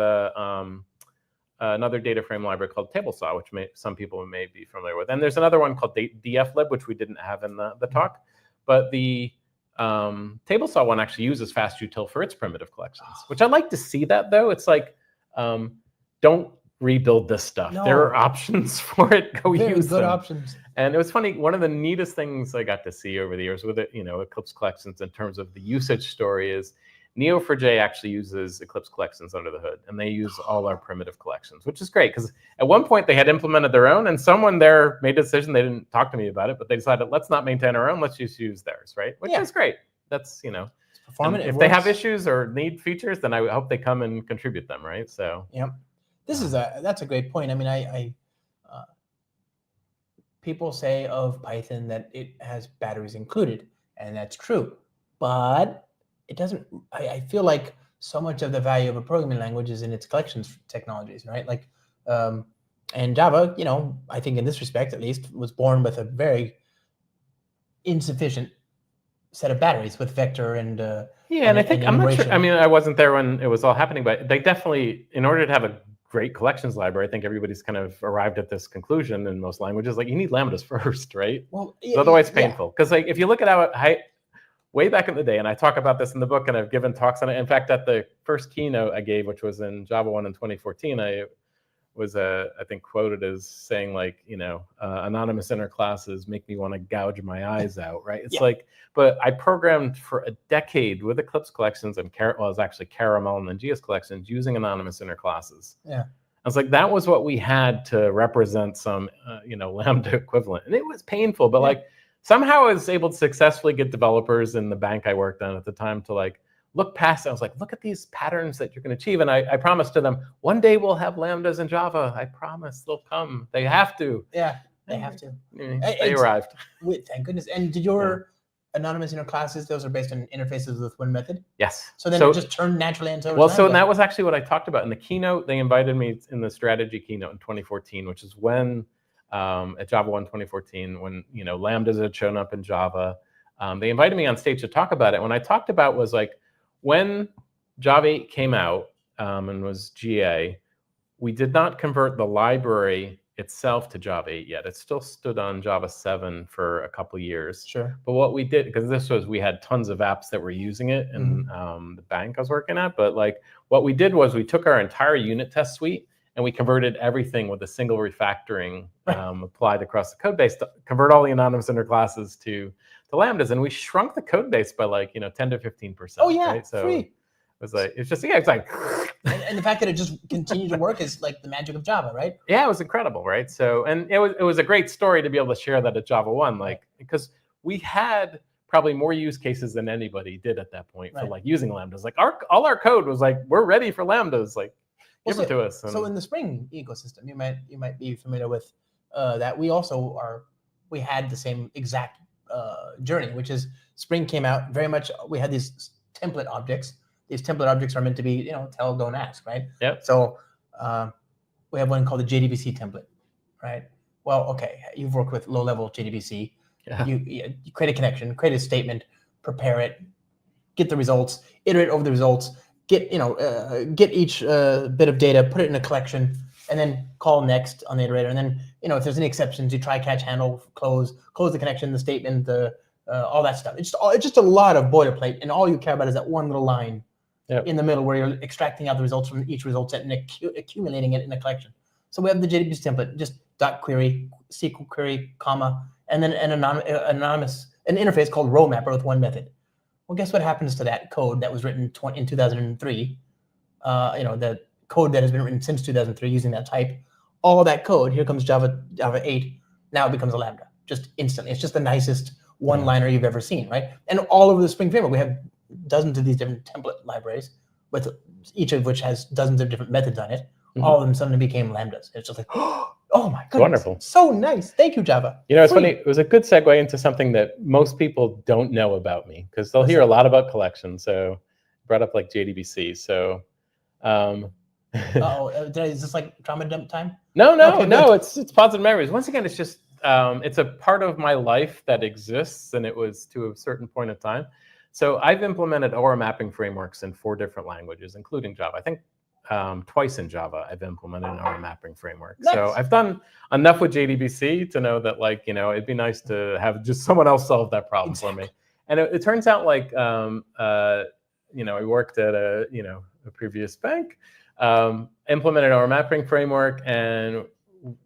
another DataFrame library called TableSaw, which some people may be familiar with. And there's another one called dflib, which we didn't have in the talk. But the TableSaw one actually uses fast util for its primitive collections, which I'd like to see that, though. It's like, don't rebuild this stuff. No. There are options for it. Go Very use good them. options. And it was funny, one of the neatest things I got to see over the years with it, Eclipse Collections in terms of the usage story is Neo4j actually uses Eclipse Collections under the hood, and they use all our primitive collections, which is great because at one point they had implemented their own, and someone there made a decision. They didn't talk to me about it, but they decided, let's not maintain our own, let's just use theirs, right? Which is great. That's, if they have issues or need features, then I hope they come and contribute them, right? So that's a great point. I mean, people say of Python that it has batteries included, and that's true, but it doesn't. I feel like so much of the value of a programming language is in its collections technologies, right? Like, and Java, I think in this respect at least, was born with a very insufficient set of batteries with vector and and I think, I'm not sure. I mean, I wasn't there when it was all happening, but they definitely, in order to have a great collections library, I think everybody's kind of arrived at this conclusion in most languages, like you need lambdas first, right? Well, otherwise it's painful. Because like if you look at how way back in the day, and I talk about this in the book, and I've given talks on it. In fact, at the first keynote I gave, which was in JavaOne in 2014, I was I think quoted as saying like, anonymous inner classes make me want to gouge my eyes out, right? It's like, but I programmed for a decade with Eclipse Collections and it was actually Caramel and then GS Collections using anonymous inner classes. I was like, that was what we had to represent some, Lambda equivalent, and it was painful, but like somehow I was able to successfully get developers in the bank I worked on at the time to like look past it. I was like, look at these patterns that you're going to achieve. And I promised to them, one day we'll have lambdas in Java. I promise they'll come. They have to. Yeah, they have to. They arrived. Thank goodness. And did your anonymous inner classes, those are based on interfaces with one method? Yes. So then it just turned naturally into Well, so that was actually what I talked about in the keynote. They invited me in the strategy keynote in 2014, which is when at JavaOne 2014, when lambdas had shown up in Java. They invited me on stage to talk about it. When I talked about was like, when Java 8 came out and was GA, we did not convert the library itself to Java 8 yet. It still stood on Java 7 for a couple of years. Sure. But what we did, because we had tons of apps that were using it in the bank I was working at, but like what we did was we took our entire unit test suite and we converted everything with a single refactoring applied across the code base to convert all the anonymous inner classes to lambdas, and we shrunk the code base by like 10 to 15%. Oh yeah, right? So free. It was like it's like and the fact that it just continued to work is like the magic of Java, right? Yeah, it was incredible, right? So and it was a great story to be able to share that at JavaOne, like because we had probably more use cases than anybody did at that point for like using lambdas. Like all our code was like, we're ready for lambdas, like give it to us. So in the Spring ecosystem, you might be familiar with that. We had the same exact journey, which is Spring came out very much. We had these template objects. These template objects are meant to be, tell, don't ask, right? Yep. So we have one called the JDBC template, right? Well, okay, you've worked with low-level JDBC. Yeah. You create a connection, create a statement, prepare it, get the results, iterate over the results, get each bit of data, put it in a collection, and then call next on the iterator. And then, if there's any exceptions, you try, catch, handle, close the connection, the statement, all that stuff. It's just a lot of boilerplate, and all you care about is that one little line in the middle where you're extracting out the results from each result set and accumulating it in a collection. So we have the JDBC template, just .query, SQL query, comma, and then an interface called row mapper with one method. Well, guess what happens to that code that was written in 2003? The code that has been written since 2003 using that type. All that code, here comes Java 8. Now it becomes a Lambda, just instantly. It's just the nicest one-liner you've ever seen, right? And all over the Spring Framework, we have dozens of these different template libraries, with each of which has dozens of different methods on it. All of them suddenly became Lambdas. It's just like, oh my goodness. Wonderful. So nice. Thank you, Java. You know, it's funny. It was a good segue into something that most people don't know about me, because they'll hear a lot about collections. So brought up like JDBC. So is this like trauma dump time? No, it's positive memories. Once again, it's just it's a part of my life that exists, and it was to a certain point of time. So I've implemented OR mapping frameworks in 4 different languages, including Java. I think twice in Java I've implemented an OR mapping framework. Nice. So I've done enough with JDBC to know that, like, you know, it'd be nice to have just someone else solve that problem for me. And it turns out, like, you know, I worked at a previous bank, implemented OR mapping framework, and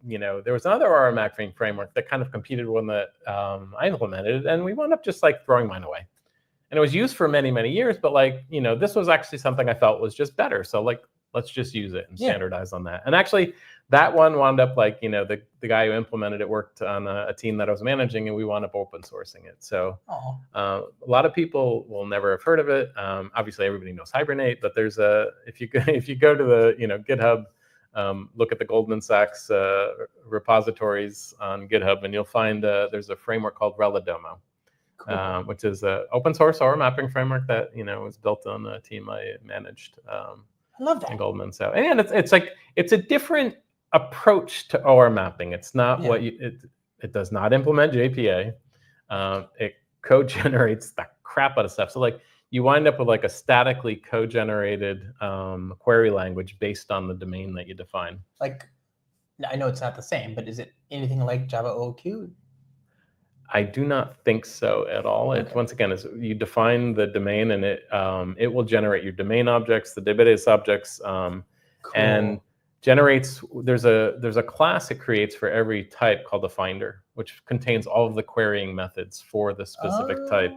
you know, there was another OR mapping framework that kind of competed with one that I implemented, and we wound up just like throwing mine away. And it was used for many, many years, but, like, you know, this was actually something I felt was just better. So, like, let's just use it and standardize on that. And actually, that one wound up, like, you know, the guy who implemented it worked on a team that I was managing, and we wound up open sourcing it. So a lot of people will never have heard of it. Obviously, everybody knows Hibernate, but there's if you go to the, you know, GitHub, look at the Goldman Sachs repositories on GitHub, and you'll find there's a framework called Relidomo. Cool. Which is an open source OR mapping framework that, you know, was built on a team I managed. I love that. In Goldman. So, and it's like, it's a different approach to OR mapping. It's not what it does not implement JPA. It code generates the crap out of stuff. So, like, you wind up with like a statically code generated query language based on the domain that you define. Like, I know it's not the same, but is it anything like JavaOQ? I do not think so at all. Okay. It, once again, is you define the domain, and it will generate your domain objects, the database objects, and generates. There's a class it creates for every type called the finder, which contains all of the querying methods for the specific type.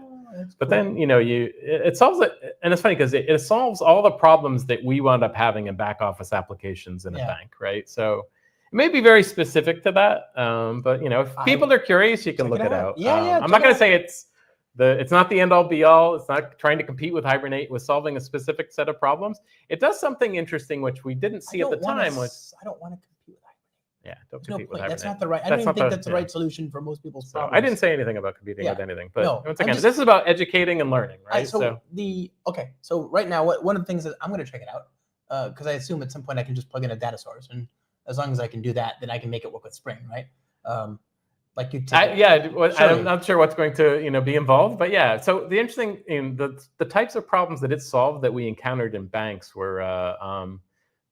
But then, you know, it solves it, and it's funny because it solves all the problems that we wound up having in back office applications in a bank, right? So it may be very specific to that, but, you know, if people are curious, you can look it out. I'm not going to say it's not the end all be all. It's not trying to compete with Hibernate with solving a specific set of problems. It does something interesting which we didn't see at the time. I don't want to compete with Hibernate. Yeah, don't compete with Hibernate. That's not the right. I don't even think that's the right solution for most people's problems. I didn't say anything about competing with anything, but once again, this is about educating and learning, right? So right now, one of the things that I'm going to check it out, because I assume at some point I can just plug in a data source, and as long as I can do that, then I can make it work with Spring, right? Like you. I'm not sure what's going to, you know, be involved, but yeah. So the interesting in the types of problems that it solved that we encountered in banks were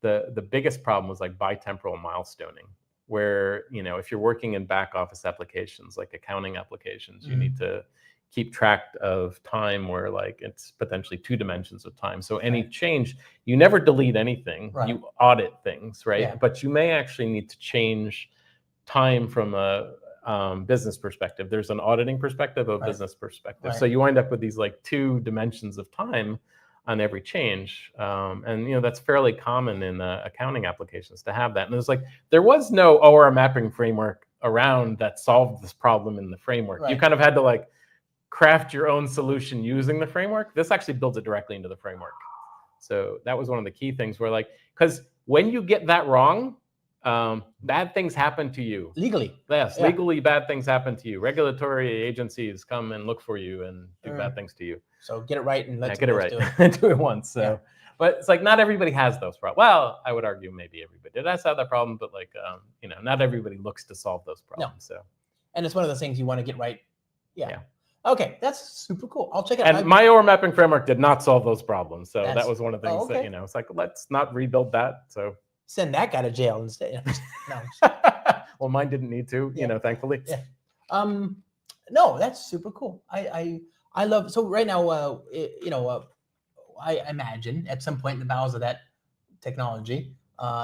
the biggest problem was like bitemporal milestoning, where, you know, if you're working in back office applications like accounting applications, you need to keep track of time where, like, it's potentially 2 dimensions of time. So any change, you never delete anything, you audit things, right? Yeah. But you may actually need to change time from a business perspective. There's an auditing perspective, a business perspective. So you wind up with these like 2 dimensions of time on every change. And, you know, that's fairly common in accounting applications to have that. And there was no OR mapping framework around that solved this problem in the framework. You kind of had to, like, craft your own solution using the framework. This actually builds it directly into the framework. So that was one of the key things where, like, because when you get that wrong, bad things happen to you. Legally. Yes, legally bad things happen to you. Regulatory agencies come and look for you and do bad things to you. So get it right and let's get it right. Do it once. So, but it's like not everybody has those problems. Well, I would argue maybe everybody does have that problem, but, like, you know, not everybody looks to solve those problems. So, and it's one of those things you want to get right. Yeah. Okay, that's super cool. I'll check it out. And my OR mapping framework did not solve those problems. So that was one of the things that, you know, it's like, let's not rebuild that. So send that guy to jail instead. No. Well, mine didn't need to, you know, thankfully. Yeah. No, that's super cool. I love, so right now, you know, I imagine at some point in the bowels of that technology,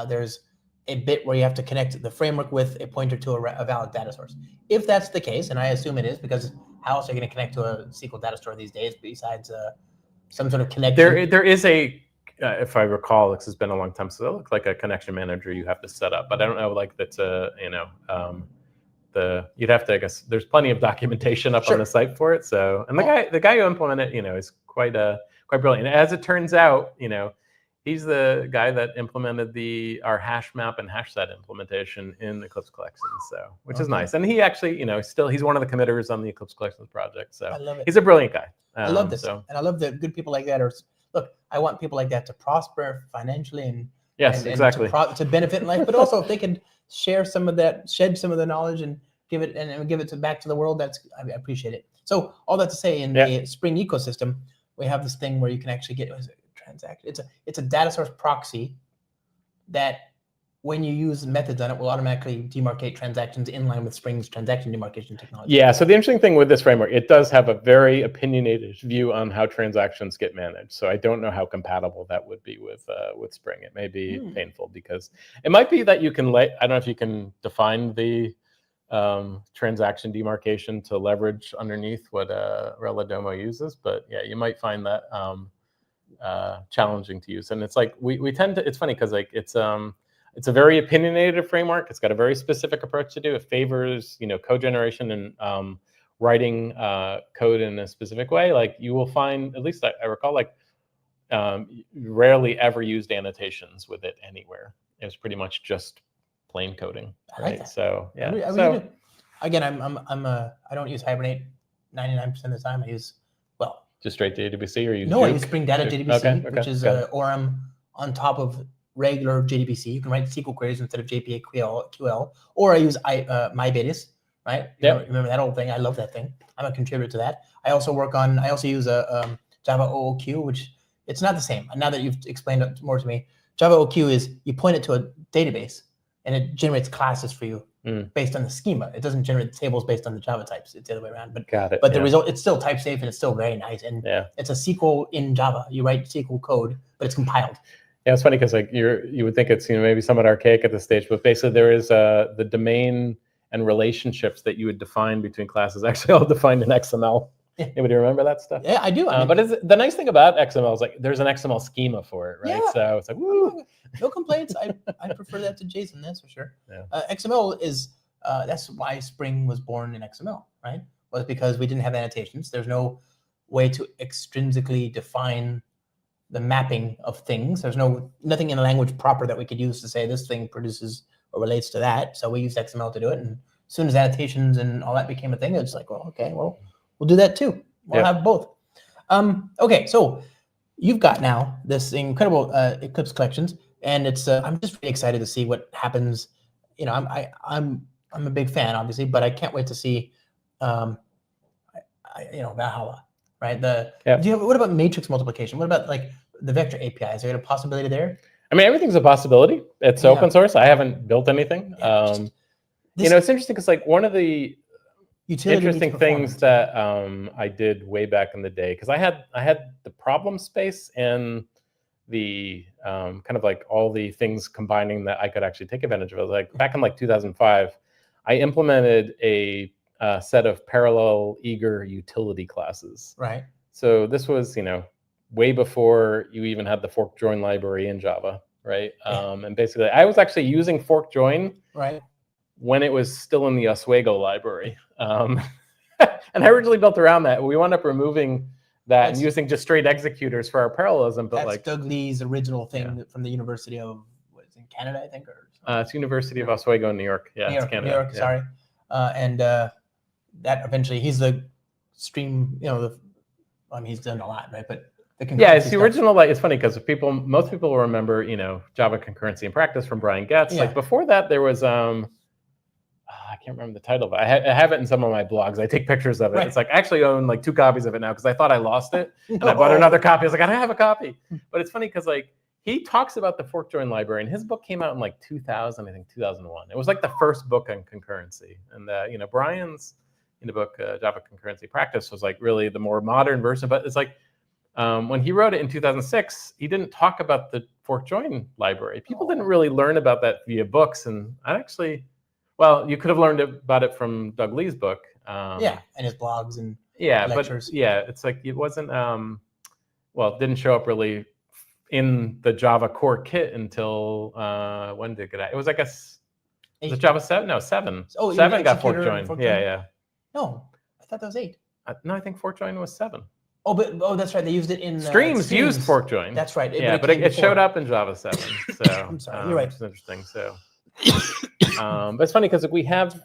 there's a bit where you have to connect the framework with a pointer to a valid data source. If that's the case, and I assume it is, because how else are you going to connect to a SQL data store these days besides some sort of connection? There is a if I recall, this has been a long time, so it looks like a connection manager you have to set up, but I don't know, like that's a, you'd have to, I guess there's plenty of documentation up on the site for it. So, and the guy who implemented it, is quite brilliant. And as it turns out, he's the guy that implemented our hash map and hash set implementation in Eclipse Collections. So, which is nice. And he actually, he's one of the committers on the Eclipse Collections project. So I love it. He's a brilliant guy. I love this. And I love that good people like that look, I want people like that to prosper financially and exactly. to benefit in life, but also if they could share some of that, shed some of the knowledge and give it back to the world, I appreciate it. So all that to say, in the Spring ecosystem, we have this thing where you can actually get transaction. It's a data source proxy that when you use methods on it will automatically demarcate transactions in line with Spring's transaction demarcation technology. Yeah, so the interesting thing with this framework, it does have a very opinionated view on how transactions get managed. So I don't know how compatible that would be with Spring. It may be painful because it might be that you can I don't know if you can define the transaction demarcation to leverage underneath what Reladomo uses, but yeah, you might find that challenging to use. And it's like we tend to, it's funny because like it's a very opinionated framework. It's got a very specific approach to do. It favors, code generation and writing code in a specific way. Like you will find, at least I recall, like rarely ever used annotations with it anywhere. It was pretty much just plain coding. I like that. So yeah. Again, I don't use Hibernate 99% of the time. I use just straight JDBC, or use I use Spring Data JDBC, which is ORM on top of regular JDBC. You can write SQL queries instead of JPA-QL, or I use MyBetis, right? Remember that old thing? I love that thing. I'm a contributor to that. I also use a Java OOQ, which it's not the same. Now that you've explained it more to me, Java OOQ is you point it to a database and it generates classes for you based on the schema. It doesn't generate tables based on the Java types. It's the other way around. But the result, it's still type safe and it's still very nice. And it's a SQL in Java. You write SQL code, but it's compiled. Yeah, it's funny because like you would think it's maybe somewhat archaic at this stage, but basically there is the domain and relationships that you would define between classes actually all defined in XML. Anybody remember that stuff? Yeah, I do. But the nice thing about XML is like there's an XML schema for it, right? Yeah. So it's like woo. No complaints. I prefer that to JSON, that's for sure. XML is that's why Spring was born in XML, right? Was because we didn't have annotations. There's no way to extrinsically define the mapping of things. There's nothing in the language proper that we could use to say this thing produces or relates to that. So we used XML to do it. And as soon as annotations and all that became a thing, it's like, well, okay, well, we'll do that too. We'll have both. Okay, so you've got now this incredible Eclipse Collections, and it's I'm just really excited to see what happens. I'm a big fan, obviously, but I can't wait to see Valhalla, right? What about matrix multiplication? What about like the vector API? Is there a possibility there? I mean, everything's a possibility. It's open source. I haven't built anything. It's interesting because like one of the interesting things that I did way back in the day, because I had the problem space and the kind of like all the things combining that I could actually take advantage of. Like back in like 2005, I implemented a set of parallel eager utility classes. Right. So this was, way before you even had the fork join library in Java, right? And basically, I was actually using fork join when it was still in the Oswego library. And I originally built around that. We wound up removing that and using just straight executors for our parallelism. But that's Doug Lee's original thing from the University of, in Canada, I think? It's University of Oswego in New York. Yeah, it's Canada. New York, sorry. And that eventually, he's the stream, he's done a lot, right? But it's the original. Like, it's funny because most people will remember, Java concurrency in practice from Brian Getz. Like before that, there was I can't remember the title, but I have it in some of my blogs. I take pictures of it. It's like I actually own like 2 copies of it now because I thought I lost it, and I bought another copy. I was like, I don't have a copy. But it's funny because like he talks about the fork join library, and his book came out in like 2000, I think 2001. It was like the first book on concurrency, and Brian's in the book Java concurrency practice was like really the more modern version. But it's like when he wrote it in 2006, he didn't talk about the fork join library. People didn't really learn about that via books, and you could have learned about it from Doug Lee's book. And his blogs and lectures. But it's like it wasn't. It didn't show up really in the Java core kit until when did it get out? It was like was it Java 7? No, 7. Oh, 7 got fork executor joined. fork Yeah, joined? yeah. No, I thought that was 8. No, I think fork join was 7. Oh, that's right. They used it in Streams used fork join. That's right. Yeah, but it showed up in Java 7. So I'm sorry, you're right. Which is interesting. So, but it's funny because we have,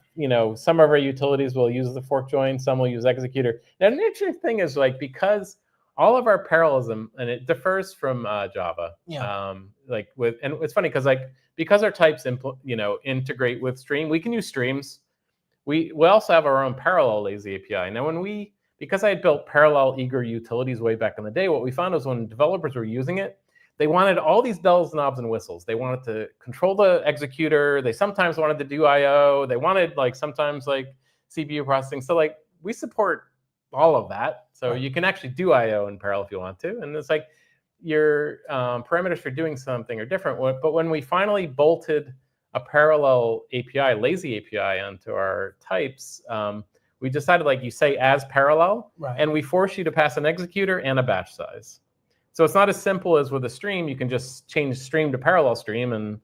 some of our utilities will use the fork join, some will use executor. Now, the interesting thing is because all of our parallelism, and it differs from Java. Yeah. And it's funny because our types integrate with stream, we can use streams. We also have our own parallel lazy API. Now, because I had built parallel eager utilities way back in the day, what we found was when developers were using it, they wanted all these bells, knobs, and whistles. They wanted to control the executor. They sometimes wanted to do I/O. They wanted sometimes CPU processing. So we support all of that. So you can actually do I/O in parallel if you want to. And it's your parameters for doing something are different. But when we finally bolted a parallel API, lazy API, onto our types, we decided you say as parallel, right, and we force you to pass an executor and a batch size. So it's not as simple as with a stream. You can just change stream to parallel stream and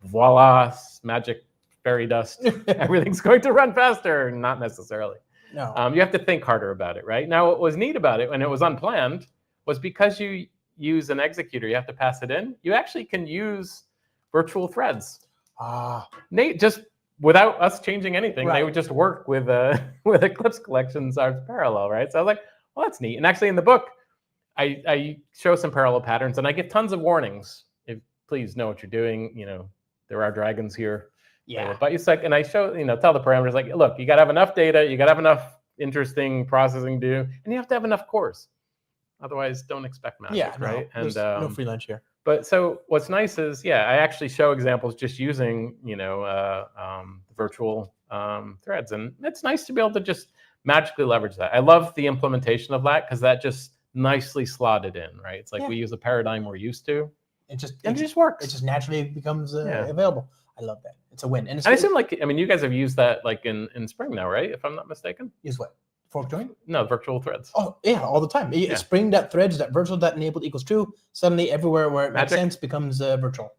voila, magic fairy dust. Everything's going to run faster. Not necessarily. No. You have to think harder about it, right? Now, what was neat about it, when it was unplanned, was because you use an executor, you have to pass it in. You actually can use virtual threads. Nate, just without us changing anything, they would just work with Eclipse Collections as parallel, right? So I was like, well, that's neat. And actually, in the book, I show some parallel patterns, and I give tons of warnings. Please know what you're doing. There are dragons here. Yeah. But it's and I show, tell the parameters look, you got to have enough data, you got to have enough interesting processing to do, and you have to have enough cores. Otherwise, don't expect magic, right? No, and no free lunch here. But so what's nice is, I actually show examples just using, virtual threads. And it's nice to be able to just magically leverage that. I love the implementation of that because that just nicely slotted in, right? It's we use a paradigm we're used to. It just works. It just naturally becomes available. I love that. It's a win. And I assume you guys have used that in Spring now, right? If I'm not mistaken. Use what? Fork join? No, virtual threads. Oh, yeah, all the time. Spring.threads.virtual.enabled equals true. Suddenly, everywhere where it makes sense becomes virtual.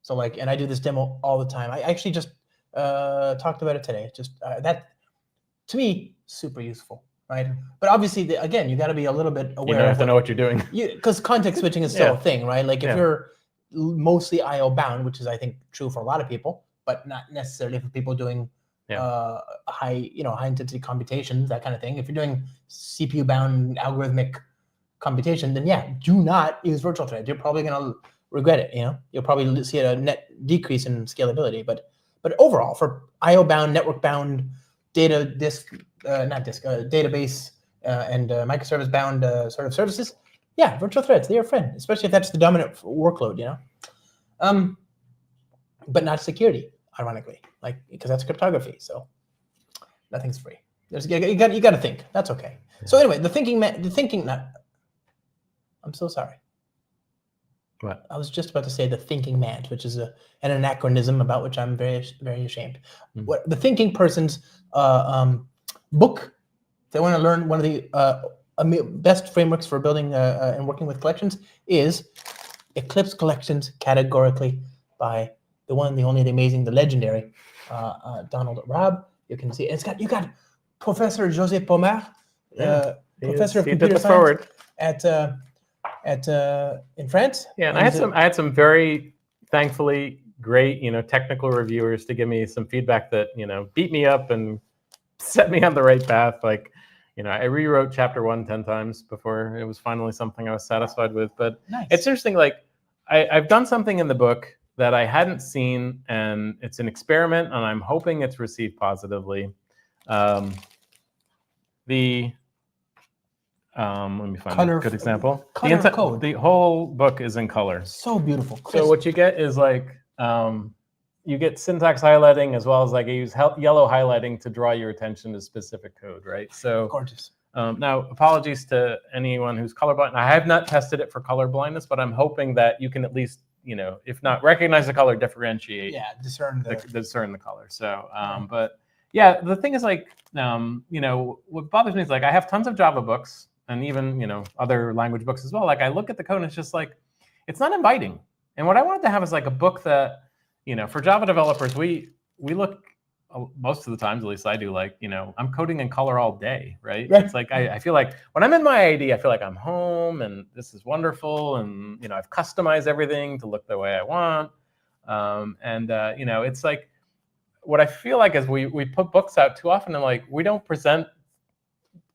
So, and I do this demo all the time. I actually just talked about it today. Just that, to me, super useful, right? But obviously, again, you got to be a little bit aware. You have to know what you're doing. Because context switching is still a thing, right? If you're mostly I/O bound, which is, I think, true for a lot of people, but not necessarily for people doing high intensity computations, that kind of thing. If you're doing CPU bound algorithmic computation, then do not use virtual threads. You're probably going to regret it. You'll probably see a net decrease in scalability. But overall, for I/O bound, network bound, database and microservice bound sort of services, virtual threads, they're a friend, especially if that's the dominant workload. But not security, ironically, because that's cryptography. So nothing's free. You got to think. That's okay. So anyway, I'm so sorry. What? I was just about to say the thinking man, which is an anachronism about which I'm very, very ashamed. What the thinking person's book, if they want to learn one of the best frameworks for building and working with collections, is Eclipse Collections, categorically, by the one, the only, the amazing, the legendary Don Raab. You can see you got Professor José Pomer, professor of computer science in France. Yeah, and I had some very thankfully great technical reviewers to give me some feedback that beat me up and set me on the right path. I rewrote chapter 1 10 times before it was finally something I was satisfied with. But nice. It's interesting. I've done something in the book that I hadn't seen, and it's an experiment, and I'm hoping it's received positively. Let me find a good example. Code. The whole book is in color. So beautiful. So what you get is you get syntax highlighting, as well as I use yellow highlighting to draw your attention to specific code, right? So gorgeous. Now, apologies to anyone who's colorblind. I have not tested it for color blindness, but I'm hoping that you can at least, if not recognize the color, differentiate. Yeah, discern the color. So, but yeah, the thing is what bothers me is I have tons of Java books and even other language books as well. I look at the code and it's just it's not inviting. And what I wanted to have is like a book that, for Java developers, we look, most of the times, at least I do, like, I'm coding in color all day, right? It's like, I feel like when I'm in my IDE, I feel like I'm home and this is wonderful. And, I've customized everything to look the way I want. It's like, what I feel like is we put books out too often and like, we don't present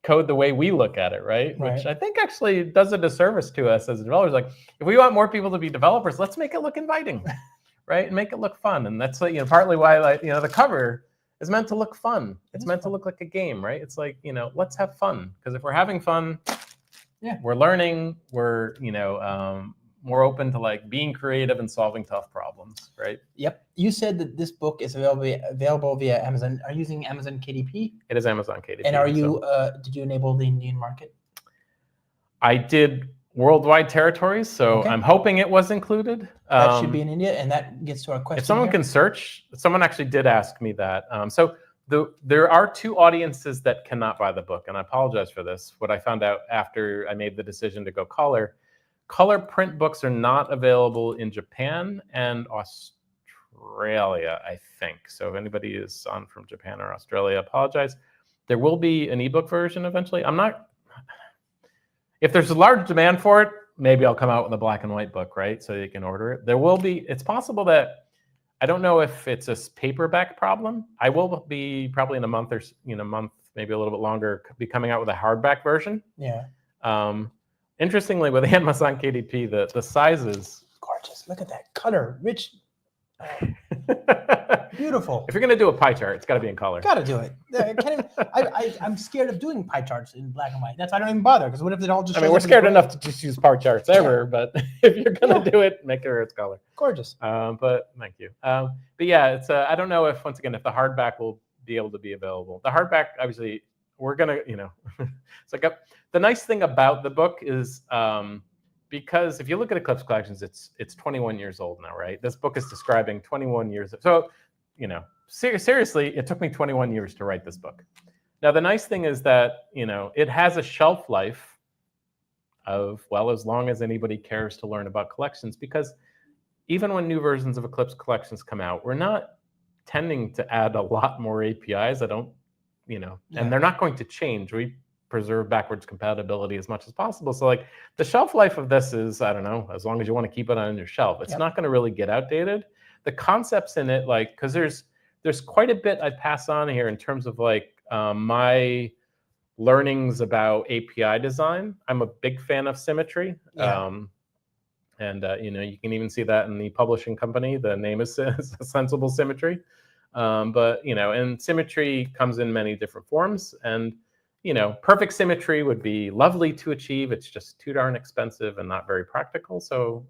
code the way we look at it, right? Which I think actually does a disservice to us as developers. Like, if we want more people to be developers, let's make it look inviting, right? And make it look fun. And that's like, partly why, like, the cover is meant to look fun. It's meant to look like a game, right? It's like, let's have fun. Because if we're having fun, we're learning, we're, more open to like being creative and solving tough problems, right? Yep. You said that this book is available via Amazon. Are you using Amazon KDP? It is Amazon KDP. And are you, did you enable the Indian market? I did worldwide territories, so I'm hoping it was included. That should be in India, and that gets to our question. If someone can search, someone actually did ask me that. So there are 2 audiences that cannot buy the book, and I apologize for this. What I found out after I made the decision to go color print books are not available in Japan and Australia, I think. So if anybody is on from Japan or Australia, I apologize. There will be an ebook version eventually. If there's a large demand for it, maybe I'll come out with a black and white book, right? So you can order it. There will be, it's possible that, I don't know if it's a paperback problem. I will be probably in a month or, maybe a little bit longer, be coming out with a hardback version. Yeah. Interestingly, with Amazon KDP, the sizes, gorgeous. Look at that color, rich, beautiful. If you're gonna do a pie chart, it's got to be in color. Got to do it. I'm scared of doing pie charts in black and white. That's why I don't even bother. Because what if it all just? I mean, we're scared enough to just use pie charts ever. But if you're gonna do it, make sure it's color. Gorgeous. But thank you. But yeah, it's. I don't know if, once again, if the hardback will be able to be available. The hardback, obviously, we're gonna. It's like the nice thing about the book is. Because if you look at Eclipse Collections, it's 21 years old now, right? This book is describing 21 years. So, seriously, it took me 21 years to write this book. Now, the nice thing is that, it has a shelf life of, well, as long as anybody cares to learn about collections, because even when new versions of Eclipse Collections come out, we're not tending to add a lot more APIs. And they're not going to change. We preserve backwards compatibility as much as possible. So like the shelf life of this is, I don't know, as long as you want to keep it on your shelf, it's not going to really get outdated. The concepts in it, like, because there's quite a bit I pass on here in terms of like my learnings about API design. I'm a big fan of symmetry. You can even see that in the publishing company. The name is Sensible Symmetry. And symmetry comes in many different forms. And perfect symmetry would be lovely to achieve. It's just too darn expensive and not very practical. So,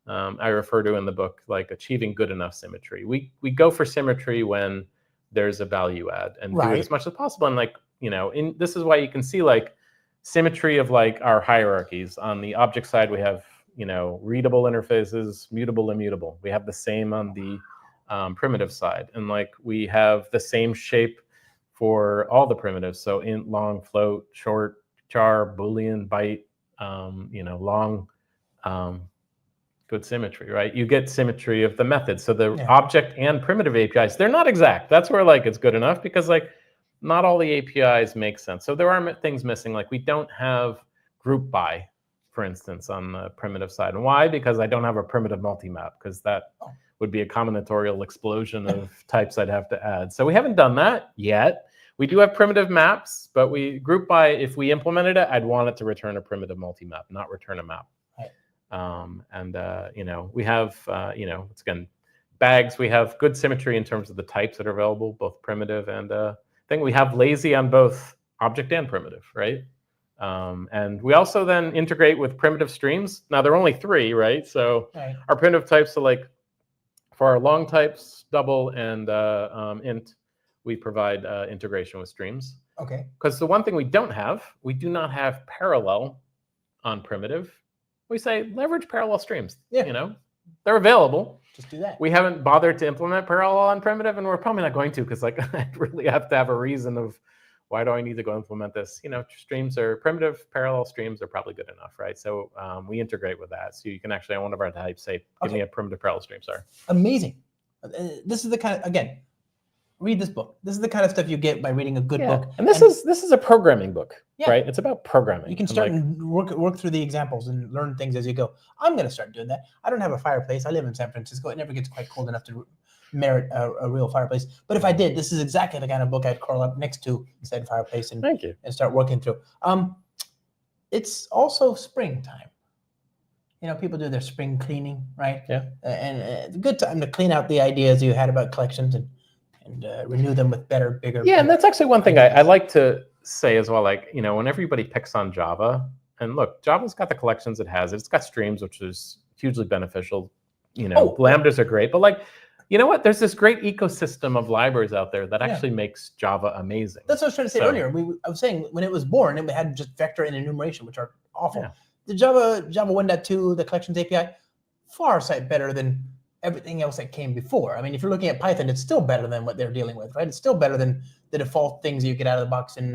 I refer to in the book, like, achieving good enough symmetry. We go for symmetry when there's a value add and do it as much as possible. And like, this is why you can see like symmetry of like our hierarchies. On the object side, we have, readable interfaces, mutable, immutable. We have the same on the primitive side. And like, we have the same shape for all the primitives. So int, long, float, short, char, boolean, byte, long, good symmetry, right? You get symmetry of the methods. So the object and primitive APIs, they're not exact. That's where like it's good enough, because like not all the APIs make sense. So there are things missing. Like we don't have group by, for instance, on the primitive side. And why? Because I don't have a primitive multi-map, because that would be a combinatorial explosion of types I'd have to add. So we haven't done that yet. We do have primitive maps, but we group by, if we implemented it, I'd want it to return a primitive multi-map, not return a map. We have, once again, bags. We have good symmetry in terms of the types that are available, both primitive and I think we have lazy on both object and primitive, right? And we also then integrate with primitive streams. Now there are only 3, right? So our primitive types are like, for our long types, double and int, we provide integration with streams. Okay. Because the one thing we do not have parallel on primitive. We say leverage parallel streams. Yeah. They're available. Just do that. We haven't bothered to implement parallel on primitive, and we're probably not going to, because like I really have to have a reason of why do I need to go implement this? Streams are primitive, parallel streams are probably good enough, right? So we integrate with that. So you can actually, on one of our types, say, give me a primitive parallel stream, sorry. Amazing. This is the kind of, again, read this book. This is the kind of stuff you get by reading a good book. And this is a programming book, right? It's about programming. You can start and work through the examples and learn things as you go. I'm going to start doing that. I don't have a fireplace. I live in San Francisco. It never gets quite cold enough to merit a real fireplace. But if I did, this is exactly the kind of book I'd curl up next to said fireplace and start working through. It's also springtime. People do their spring cleaning, right? Yeah. And it's a good time to clean out the ideas you had about collections and renew them with better, bigger. Yeah, and that's actually one thing I like to say as well. Like, when everybody picks on Java, and look, Java's got the collections it has. It's got streams, which is hugely beneficial. Lambdas are great, but like, you know what? There's this great ecosystem of libraries out there that actually makes Java amazing. That's what I was trying to say earlier. I was saying when it was born, it had just vector and enumeration, which are awful. Yeah. The Java 1.2, the collections API, far sight better than everything else that came before. I mean, if you're looking at Python, it's still better than what they're dealing with, right? It's still better than the default things you get out of the box in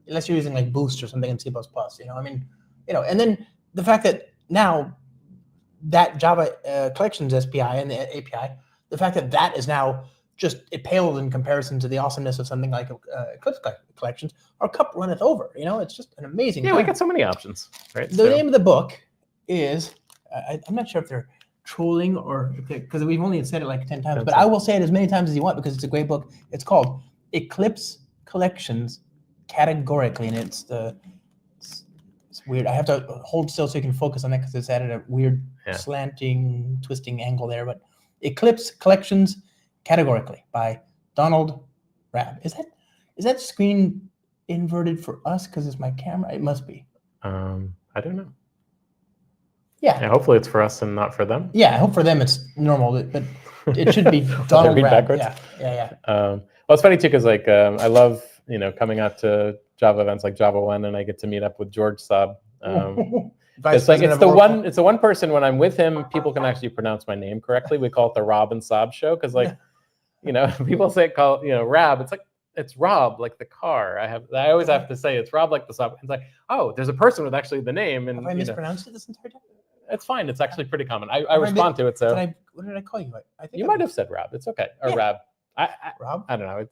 unless you're using like Boost or something in C++. And then the fact that now that Java collections SPI and the API, the fact that that is now just, it pales in comparison to the awesomeness of something like Eclipse Collections. Our cup runneth over. It's just an amazing thing. We got so many options, right? The name of the book is, I'm not sure if they're trolling or because we've only said it like 10 times, but I will say it as many times as you want because it's a great book. It's called Eclipse Collections Categorically, and it's weird. I have to hold still so you can focus on that because it's at a weird slanting, twisting angle there. But Eclipse Collections Categorically by Don Raab. Is that screen inverted for us because it's my camera? It must be. I don't know. Yeah. Hopefully it's for us and not for them. Yeah, I hope for them it's normal, but it should be Don Raab. Yeah. Well, it's funny too because like I love coming out to Java events like JavaOne, and I get to meet up with George Saab. It's like it's the one person when I'm with him, people can actually pronounce my name correctly. We call it the Rob and Saab show because like people call Raab. It's like it's Rob like the car. I always have to say it's Rob like the Saab. It's like, oh, there's a person with actually the name. And have I mispronounced it this entire time? It's fine. It's actually pretty common. I respond to it. So what did I call you? I think you might have said Rob. It's okay. Or Rab. Rob? I don't know.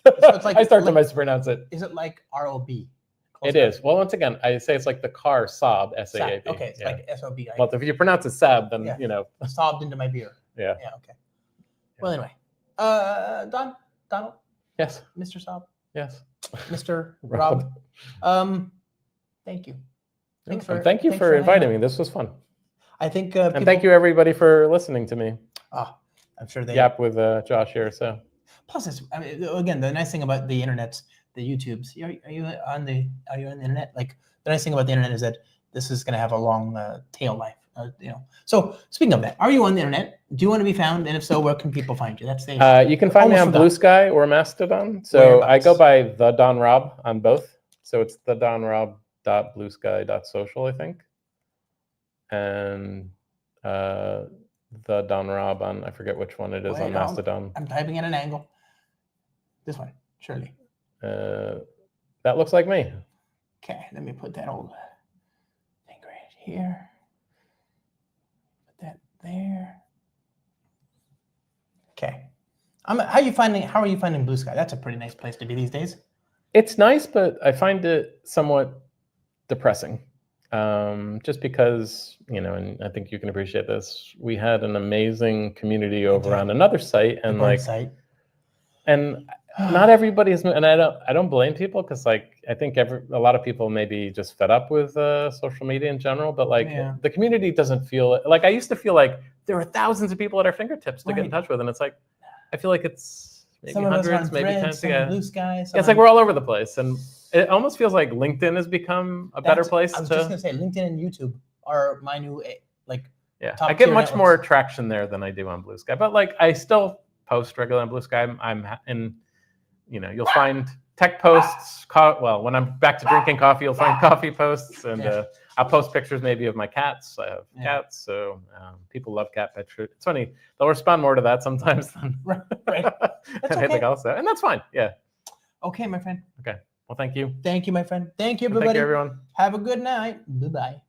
It's like, I start to mispronounce it. Is it like ROB? It is. Well, once again, I say it's like the car Saab, S-A-A-B. Okay, it's like S-O-B. Well, if you pronounce it Saab, then Sobbed into my beer. Yeah. Yeah. Okay. Well, anyway, Donald. Yes. Mr. Saab. Yes. Mr. Rob. Thank you. Thank you for inviting me. This was fun. I think. And thank you everybody for listening to me. I'm sure they yap with Josh here. So. Plus, again, the nice thing about the internet's the YouTubes. Are you on the internet? Like the nice thing about the internet is that this is going to have a long tail life. So speaking of that, are you on the internet? Do you want to be found? And if so, where can people find you? That's the. You can find me on Blue Sky or Mastodon. So I go by the Don Raab on both. So it's the Don Raab.bluesky.social, I think. And the Don Raab on, I forget which one it is on Mastodon. I'm typing at an angle. This one, surely. That looks like me. Okay, let me put that old thing right here. Put that there. Okay. How are you finding Blue Sky? That's a pretty nice place to be these days. It's nice, but I find it somewhat depressing. Just because, and I think you can appreciate this, we had an amazing community over on another site, and not everybody is, and I don't blame people because I think a lot of people maybe just fed up with social media in general, but the community doesn't feel like I used to feel like there were thousands of people at our fingertips to get in touch with, and it's like I feel like it's maybe hundreds, maybe tens. Blue Sky. It's like we're all over the place, and it almost feels like LinkedIn has become a better place. I was just gonna say LinkedIn and YouTube are my new I get much more traction there than I do on Blue Sky, but I still post regularly on Blue Sky. I'm in. You'll find tech posts. When I'm back to drinking coffee, you'll find coffee posts, and I'll post pictures maybe of my cats. I have cats, so people love cat pictures. It's funny; they'll respond more to that sometimes than right. That's anything else, and that's fine. Yeah. Okay, my friend. Okay. Well, thank you. Thank you, my friend. Thank you, And everybody. thank you, everyone. Have a good night. Bye-bye.